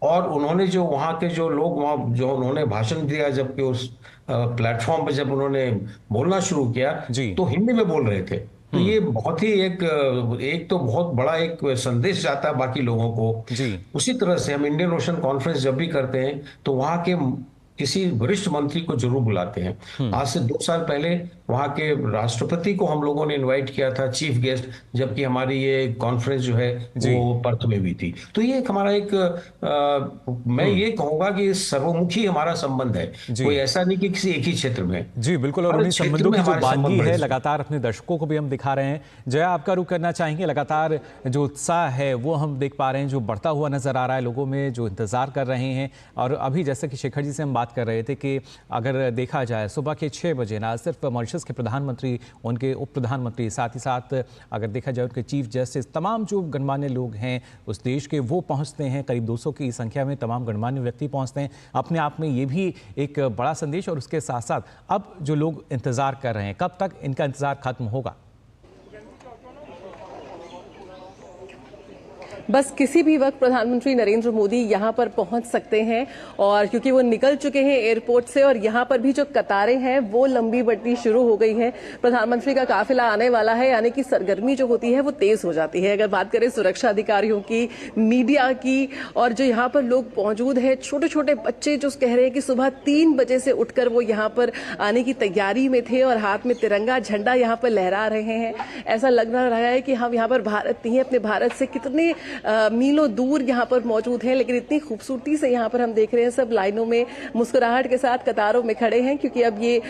और उन्होंने जो वहां के जो लोग वहां जो उन्होंने भाषण दिया, जबकि उस प्लेटफॉर्म पे जब उन्होंने बोलना शुरू किया तो हिंदी में बोल रहे थे। तो ये बहुत ही एक तो बहुत बड़ा एक संदेश जाता है बाकी लोगों को। उसी तरह से हम इंडियन ओशन कॉन्फ्रेंस जब भी करते हैं तो वहां के किसी वरिष्ठ मंत्री को जरूर बुलाते हैं। आज से 2 साल पहले वहां के राष्ट्रपति को हम लोगों ने इनवाइट किया था चीफ गेस्ट, जबकि हमारी ये कॉन्फ्रेंस जो है वो पर्थ में हुई थी। तो ये एक हमारा मैं ये कहूंगा कि सर्वमुखी हमारा संबंध है, कोई ऐसा नहीं कि किसी एक ही क्षेत्र में। जी बिल्कुल, और उन्हीं संबंधों की जो बानगी है लगातार अपने दर्शकों को भी हम दिखा रहे हैं। जया, आपका रुख करना चाहेंगे। लगातार जो उत्साह है वो हम देख पा रहे हैं, जो बढ़ता हुआ नजर आ रहा है लोगों में, जो इंतजार कर रहे हैं। और अभी जैसे कि शेखर जी से हम बात कर रहे थे कि अगर देखा जाए सुबह के 6 बजे ना सिर्फ मॉरिशस के प्रधानमंत्री, उनके उप प्रधानमंत्री, साथ ही साथ अगर देखा जाए उनके चीफ जस्टिस, तमाम जो गणमान्य लोग हैं उस देश के, वो पहुंचते हैं। करीब 200 की संख्या में तमाम गणमान्य व्यक्ति पहुंचते हैं। अपने आप में ये भी एक बड़ा संदेश। और उसके साथ साथ अब जो लोग इंतजार कर रहे हैं, कब तक इनका इंतजार खत्म होगा? बस किसी भी वक्त प्रधानमंत्री नरेंद्र मोदी यहां पर पहुंच सकते हैं, और क्योंकि वो निकल चुके हैं एयरपोर्ट से, और यहां पर भी जो कतारें हैं वो लंबी बढ़नी शुरू हो गई है। प्रधानमंत्री का काफिला आने वाला है, यानी कि सरगर्मी जो होती है वो तेज हो जाती है। अगर बात करें सुरक्षा अधिकारियों की, मीडिया की, और जो यहाँ पर लोग मौजूद हैं, छोटे छोटे बच्चे जो कह रहे हैं कि सुबह 3 बजे से उठकर वो यहाँ पर आने की तैयारी में थे और हाथ में तिरंगा झंडा यहाँ पर लहरा रहे हैं। ऐसा लग रहा है कि हम यहाँ पर भारत नहीं है, अपने भारत से कितने मीलों दूर यहाँ पर मौजूद हैं, लेकिन इतनी खूबसूरती से यहाँ पर हम देख रहे हैं सब लाइनों में मुस्कुराहट के साथ कतारों में खड़े हैं। क्योंकि अब ये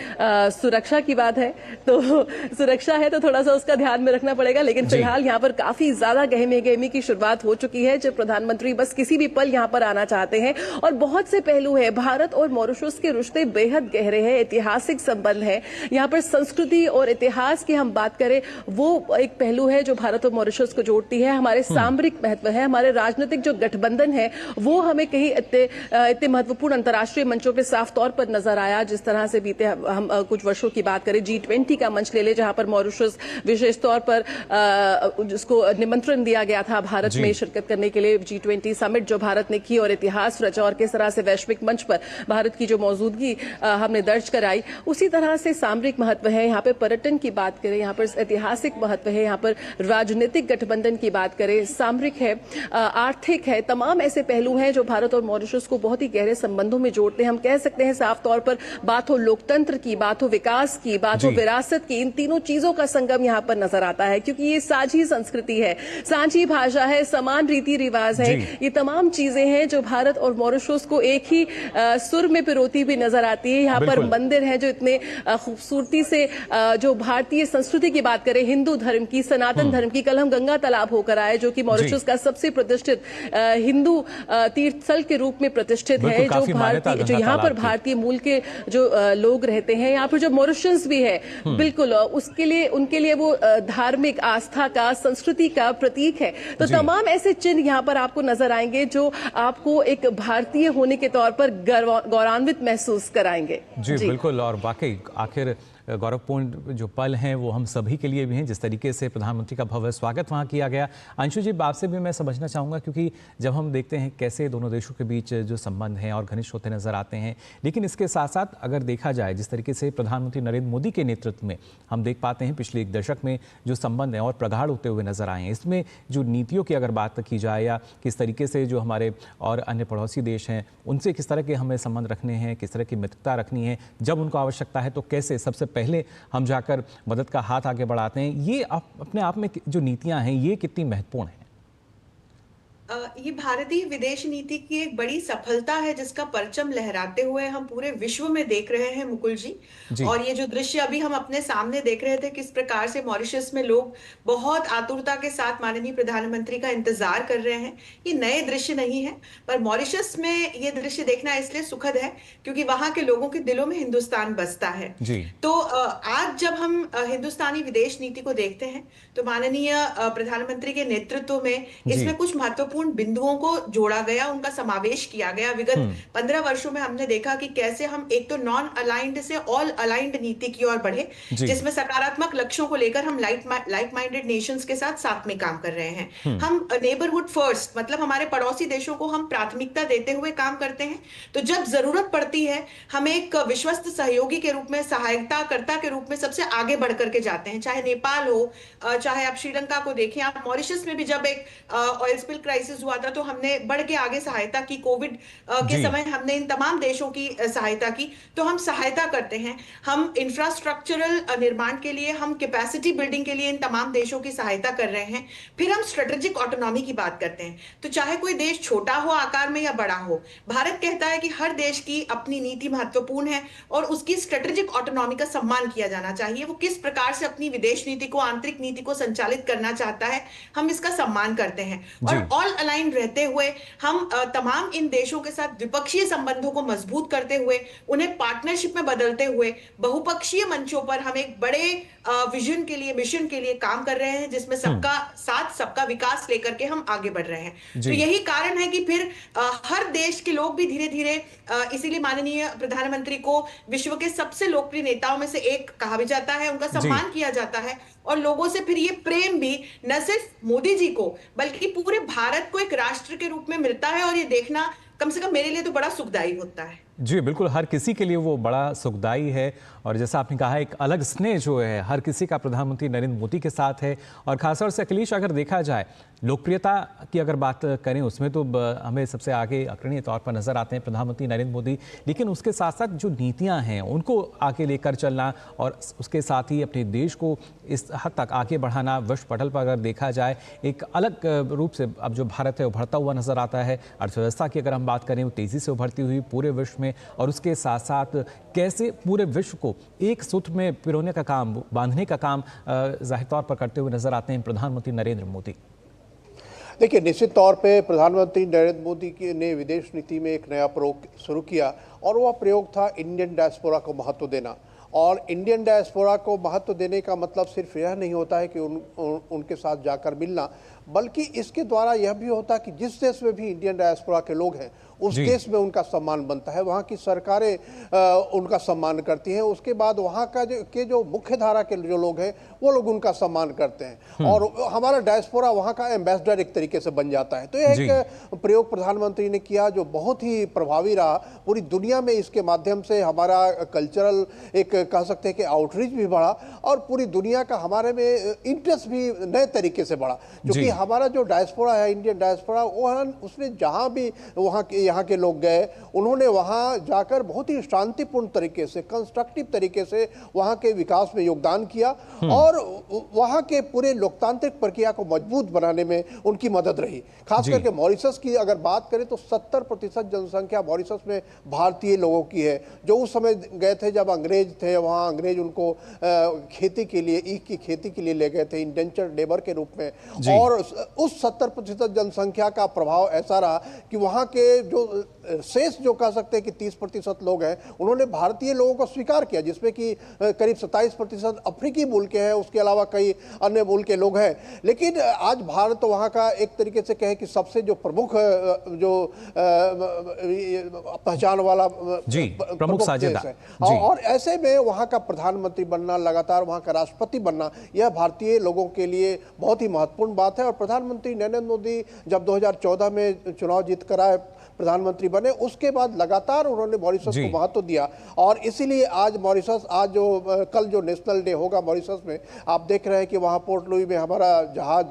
सुरक्षा की बात है, तो सुरक्षा है तो थोड़ा सा उसका ध्यान में रखना पड़ेगा। लेकिन फिलहाल यहाँ पर काफी ज्यादा गहमे गहमी की शुरुआत हो चुकी है, जब प्रधानमंत्री बस किसी भी पल यहाँ पर आना चाहते हैं। और बहुत से पहलू है, भारत और मॉरिशस के रिश्ते बेहद गहरे हैं, ऐतिहासिक संबंध है। यहाँ पर संस्कृति और इतिहास की हम बात करें, वो एक पहलू है जो भारत और मॉरिशस को जोड़ती है। हमारे सामरिक महत्व है, हमारे राजनीतिक जो गठबंधन है वो हमें कहीं इतने महत्वपूर्ण अंतर्राष्ट्रीय मंचों पे साफ तौर पर नजर आया। जिस तरह से बीते हम कुछ वर्षों की बात करें, G20 का मंच ले ले, जहां पर मॉरिशस विशेष तौर पर जिसको निमंत्रण दिया गया था भारत में शिरकत करने के लिए, G20 समिट जो भारत ने की और इतिहास रचा, और किस तरह से वैश्विक मंच पर भारत की जो मौजूदगी हमने दर्ज कराई। उसी तरह से सामरिक महत्व है, यहाँ पे पर्यटन की बात करें, यहाँ पर ऐतिहासिक महत्व है, यहाँ पर राजनीतिक गठबंधन की बात करें, सामरिक है, आर्थिक है, तमाम ऐसे पहलू हैं जो भारत और मॉरिशस को बहुत ही गहरे संबंधों में जोड़ते हैं। हम कह सकते हैं साफ तौर पर, बात हो लोकतंत्र की, बात हो विकास की, बात हो विरासत की, इन तीनों चीजों का संगम यहाँ पर नजर आता है। क्योंकि ये साझी संस्कृति है, साझी भाषा है, समान रीति रिवाज है, ये तमाम चीजें हैं जो भारत और मॉरिशस को एक ही सुर में पिरोती हुई नजर आती है। यहाँ पर मंदिर है जो इतने खूबसूरती से, जो भारतीय संस्कृति की बात करें, हिंदू धर्म की, सनातन धर्म की, कल हम गंगा तालाब होकर आए जो कि मॉरिशस का सबसे प्रतिष्ठित हिंदू तीर्थ स्थल के रूप में प्रतिष्ठित है, जो यहाँ पर भारतीय मूल के जो लोग रहते हैं। यहाँ पर जो मॉरिशस भी है, बिल्कुल उसके लिए, उनके लिए वो धार्मिक आस्था का, संस्कृति का प्रतीक है। तो तमाम ऐसे चिन्ह यहाँ पर आपको नजर आएंगे जो आपको एक भारतीय होने के तौर पर गौरवान्वित महसूस कराएंगे। जी बिल्कुल, और वाकई आखिर गौरवपूर्ण जो पल हैं वो हम सभी के लिए भी हैं, जिस तरीके से प्रधानमंत्री का भव्य स्वागत वहाँ किया गया। अंशु जी, आपसे भी मैं समझना चाहूँगा, क्योंकि जब हम देखते हैं कैसे दोनों देशों के बीच जो संबंध हैं और घनिष्ठ होते नजर आते हैं, लेकिन इसके साथ साथ अगर देखा जाए जिस तरीके से प्रधानमंत्री नरेंद्र मोदी के नेतृत्व में हम देख पाते हैं पिछले 1 दशक में जो संबंध हैं और प्रगाढ़ होते हुए नजर आए हैं, इसमें जो नीतियों की अगर बात की जाए या किस तरीके से जो हमारे और अन्य पड़ोसी देश हैं उनसे किस तरह के हमें संबंध रखने हैं, किस तरह की मित्रता रखनी है, जब उनको आवश्यकता है तो कैसे सबसे पहले हम जाकर मदद का हाथ आगे बढ़ाते हैं, ये अपने आप में जो नीतियां हैं ये कितनी महत्वपूर्ण है? ये भारतीय विदेश नीति की एक बड़ी सफलता है, जिसका परचम लहराते हुए हम पूरे विश्व में देख रहे हैं मुकुल जी। और ये जो दृश्य अभी हम अपने सामने देख रहे थे, किस प्रकार से मॉरिशस में लोग बहुत आतुरता के साथ माननीय प्रधानमंत्री का इंतजार कर रहे हैं, ये नए दृश्य नहीं है। पर मॉरिशस में ये दृश्य देखना इसलिए सुखद है क्योंकि वहां के लोगों के दिलों में हिंदुस्तान बसता है। तो आज जब हम हिंदुस्तानी विदेश नीति को देखते हैं तो माननीय प्रधानमंत्री के नेतृत्व में इसमें कुछ महत्वपूर्ण बिंदुओं को जोड़ा गया, उनका समावेश किया गया। विगत 15 वर्षों में हमने देखा कि कैसे हम एक तो नॉन अलाइंड से ऑल अलाइंड नीति की ओर बढ़े, जिसमें सकारात्मक लक्ष्यों को लेकर हम लाइक माइंडेड नेशंस के साथ में काम कर रहे हैं। हम नेबरहुड फर्स्ट, मतलब हमारे पड़ोसी देशों को हम प्राथमिकता देते हुए काम करते हैं। तो जब जरूरत पड़ती है हम एक विश्वस्त सहयोगी के रूप में, सहायताकर्ता के रूप में सबसे आगे बढ़ करके जाते हैं। चाहे नेपाल हो, चाहे आप श्रीलंका को देखें, आप मॉरिशस में भी जब एक ऑयल स्पिल क्राइसिस क्राइसिस हुआ था तो हमने बढ़ के आगे सहायता की, कोविड के समय हमने इन तमाम देशों की सहायता की। तो हम सहायता करते हैं, हम इंफ्रास्ट्रक्चरल निर्माण के लिए, हम कैपेसिटी बिल्डिंग के लिए इन तमाम देशों की सहायता कर रहे हैं। फिर हम स्ट्रेटेजिक ऑटोनॉमी की बात करते हैं। तो चाहे कोई देश छोटा हो आकार में या बड़ा हो, भारत कहता है कि हर देश की अपनी नीति महत्वपूर्ण है और उसकी स्ट्रेटेजिक ऑटोनॉमी का सम्मान किया जाना चाहिए। वो किस प्रकार से अपनी विदेश नीति को, आंतरिक नीति को संचालित करना चाहता है, हम इसका सम्मान करते हैं। और ऑल अलाइन रहते हुए हम तमाम इन देशों के साथ द्विपक्षीय संबंधों को मजबूत करते हुए, उन्हें पार्टनरशिप में बदलते हुए, बहुपक्षीय मंचों पर हम एक बड़े विजन के लिए, मिशन के लिए काम कर रहे हैं, जिसमें सबका साथ, सबका विकास लेकर के हम आगे बढ़ रहे हैं। तो यही कारण है कि फिर हर देश के लोग भी धीरे धीरे, इसीलिए माननीय प्रधानमंत्री को विश्व के सबसे लोकप्रिय नेताओं में से एक कहा भी जाता है, उनका सम्मान किया जाता है और लोगों से फिर ये प्रेम भी न सिर्फ मोदी जी को बल्कि पूरे भारत को एक राष्ट्र के रूप में मिलता है। और ये देखना कम से कम मेरे लिए तो बड़ा सुखदायी होता है। जी बिल्कुल, हर किसी के लिए वो बड़ा सुखदायी है। और जैसा आपने कहा, एक अलग स्नेह जो है हर किसी का प्रधानमंत्री नरेंद्र मोदी के साथ है। और खासतौर से अखिलेश, अगर देखा जाए लोकप्रियता की अगर बात करें उसमें तो हमें सबसे आगे अग्रणी तौर पर नजर आते हैं प्रधानमंत्री नरेंद्र मोदी। लेकिन उसके साथ साथ जो नीतियां हैं उनको आगे लेकर चलना और उसके साथ ही अपने देश को इस हद तक आगे बढ़ाना, विश्व पटल पर अगर देखा जाए एक अलग रूप से अब जो भारत है उभरता हुआ नजर आता है। अर्थव्यवस्था की अगर हम बात करें, वो तेजी से उभरती हुई पूरे विश्व में, और उसके साथ साथ कैसे पूरे विश्व को एक सूत्र में पिरोने का काम, बांधने का काम जाहिर तौर पर करते हुए नजर आते हैं प्रधानमंत्री नरेंद्र मोदी। देखिए, निश्चित तौर पे प्रधानमंत्री नरेंद्र मोदी ने विदेश नीति में एक नया प्रयोग शुरू किया और वह प्रयोग था इंडियन डायस्पोरा को महत्व देना। और इंडियन डायस्पोरा को महत्व देने का मतलब सिर्फ यह नहीं होता है कि उनके साथ जाकर मिलना, बल्कि इसके द्वारा यह भी होता है कि जिस देश में भी इंडियन डायस्पोरा के लोग हैं उस देश में उनका सम्मान बनता है, वहाँ की सरकारें उनका सम्मान करती हैं। उसके बाद वहाँ का जो मुख्य धारा के जो लोग हैं वो लोग उनका सम्मान करते हैं और हमारा डायस्पोरा वहाँ का एम्बेसडर एक तरीके से बन जाता है। तो यह एक प्रयोग प्रधानमंत्री ने किया जो बहुत ही प्रभावी रहा। पूरी दुनिया में इसके माध्यम से हमारा कल्चरल एक कह सकते हैं कि आउटरीच भी बढ़ा और पूरी दुनिया का हमारे में इंटरेस्ट भी नए तरीके से बढ़ा। क्योंकि हमारा जो डायस्पोरा है, इंडियन डायस्पोरा, उसमें जहाँ भी यहाँ के लोग गए, उन्होंने वहाँ जाकर बहुत ही शांतिपूर्ण तरीके से, कंस्ट्रक्टिव तरीके से वहाँ के विकास में योगदान किया और वहाँ के पूरे लोकतांत्रिक प्रक्रिया को मजबूत बनाने में उनकी मदद रही। खास करके मॉरिशस की अगर बात करें तो 70% जनसंख्या मॉरिशस में भारतीय लोगों की है, जो उस समय गए थे जब अंग्रेज थे वहाँ। अंग्रेज उनको खेती के लिए, ईख की खेती के लिए ले गए थे इंडेंचर्ड लेबर के रूप में। और उस 70% जनसंख्या का प्रभाव ऐसा रहा कि वहाँ के जो शेष जो कह सकते हैं कि 30% लोग हैं, उन्होंने भारतीय लोगों को स्वीकार किया, जिसमें कि करीब 27% अफ्रीकी मूल के हैं, उसके अलावा कई अन्य मूल के लोग हैं। लेकिन आज भारत तो वहाँ का एक तरीके से कहें कि सबसे जो प्रमुख जो पहचान वाला प्रमुख साझेदार है। और ऐसे में वहाँ का प्रधानमंत्री बनना, लगातार वहाँ का राष्ट्रपति बनना, यह भारतीय लोगों के लिए बहुत ही महत्वपूर्ण बात है। और प्रधानमंत्री नरेंद्र मोदी जब 2014 में चुनाव जीत कर आए, प्रधानमंत्री बने, उसके बाद लगातार उन्होंने मॉरिशस को महत्व दिया। और इसीलिए आज मॉरिशस, आज जो कल जो नेशनल डे होगा मॉरिशस में, आप देख रहे हैं कि वहाँ पोर्ट लुई में हमारा जहाज,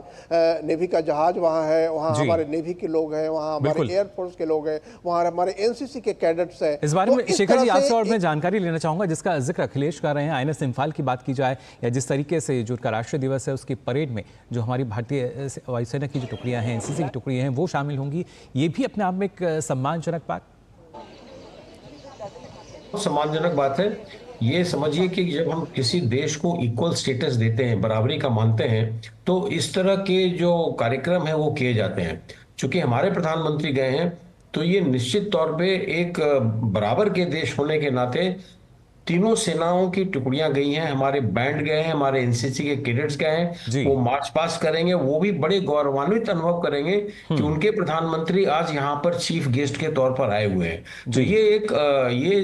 नेवी का जहाज वहाँ है, वहाँ हमारे नेवी के लोग हैं, वहाँ हमारे एयरफोर्स के लोग हैं, वहाँ हमारे एनसीसी के कैडेट्स हैं। इस बारे में शेखर जी आपसे और मैं जानकारी लेना चाहूंगा, जिसका जिक्र अखिलेश कर रहे हैं। आईएनएस इंफाल की बात की जाए या जिस तरीके से जो राष्ट्रीय दिवस है उसकी परेड में जो हमारी भारतीय वायुसेना की जो टुकड़ियां हैं, एनसीसी की टुकड़ियां हैं, वो शामिल होंगी, ये भी अपने आप में एक सम्मानजनक बात, सम्मानजनक बात है। ये समझिए कि जब हम किसी देश को इक्वल स्टेटस देते हैं, बराबरी का मानते हैं, तो इस तरह के जो कार्यक्रम है वो किए जाते हैं। चूंकि हमारे प्रधानमंत्री गए हैं तो ये निश्चित तौर पे एक बराबर के देश होने के नाते तीनों सेनाओं की टुकड़ियां गई हैं, हमारे बैंड गए हैं, हमारे एनसीसी के कैडेट्स गए हैं, वो मार्च पास करेंगे। वो भी बड़े गौरवान्वित अनुभव करेंगे कि उनके प्रधानमंत्री आज यहाँ पर चीफ गेस्ट के तौर पर आए हुए हैं। तो ये एक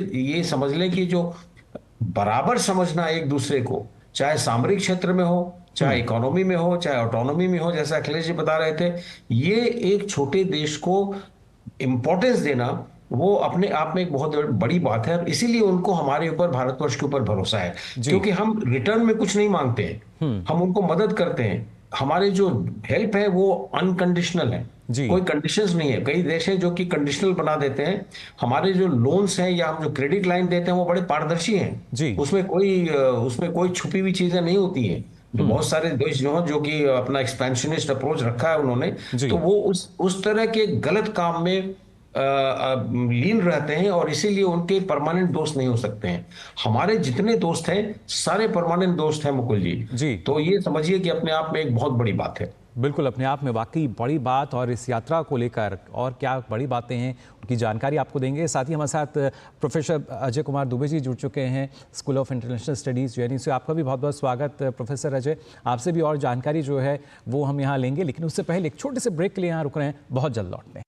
ये समझ लें कि जो बराबर समझना एक दूसरे को, चाहे सामरिक क्षेत्र में हो, चाहे इकोनॉमी में हो, चाहे ऑटोनॉमी में हो, जैसा अखिलेश जी बता रहे थे, ये एक छोटे देश को इंपॉर्टेंस देना वो अपने आप में एक बहुत बड़ी बात है। इसीलिए उनको हमारे ऊपर, भारतवर्ष के ऊपर भरोसा है, क्योंकि हम रिटर्न में कुछ नहीं मांगते हैं, हम उनको मदद करते हैं। हमारे जो हेल्प है वो अनकंडीशनल है, कोई कंडीशंस नहीं है। कई देश हैं जो कि कंडीशनल बना देते हैं। हमारे जो लोन्स हैं या हम जो क्रेडिट लाइन देते हैं वो बड़े पारदर्शी हैं, उसमें कोई छुपी हुई चीजें नहीं होती हैं। तो बहुत सारे देश जो कि अपना एक्सपेंशनिस्ट अप्रोच रखा है उन्होंने, तो वो उस तरह के गलत काम में लीन रहते हैं और इसीलिए उनके परमानेंट दोस्त नहीं हो सकते हैं। हमारे जितने दोस्त हैं सारे परमानेंट दोस्त हैं मुकुल जी। तो ये समझिए कि अपने आप में एक बहुत बड़ी बात है। बिल्कुल, अपने आप में वाकई बड़ी बात, और इस यात्रा को लेकर और क्या बड़ी बातें हैं उनकी जानकारी आपको देंगे। साथ ही हमारे साथ प्रोफेसर अजय कुमार दुबे जी जुड़ चुके हैं, school of international studies JNU से। आपका भी बहुत बहुत स्वागत प्रोफेसर अजय। आपसे भी और जानकारी जो है वो हम यहाँ लेंगे, लेकिन उससे पहले एक छोटे से ब्रेक के लिए यहाँ रुक रहे हैं, बहुत जल्द लौटते हैं।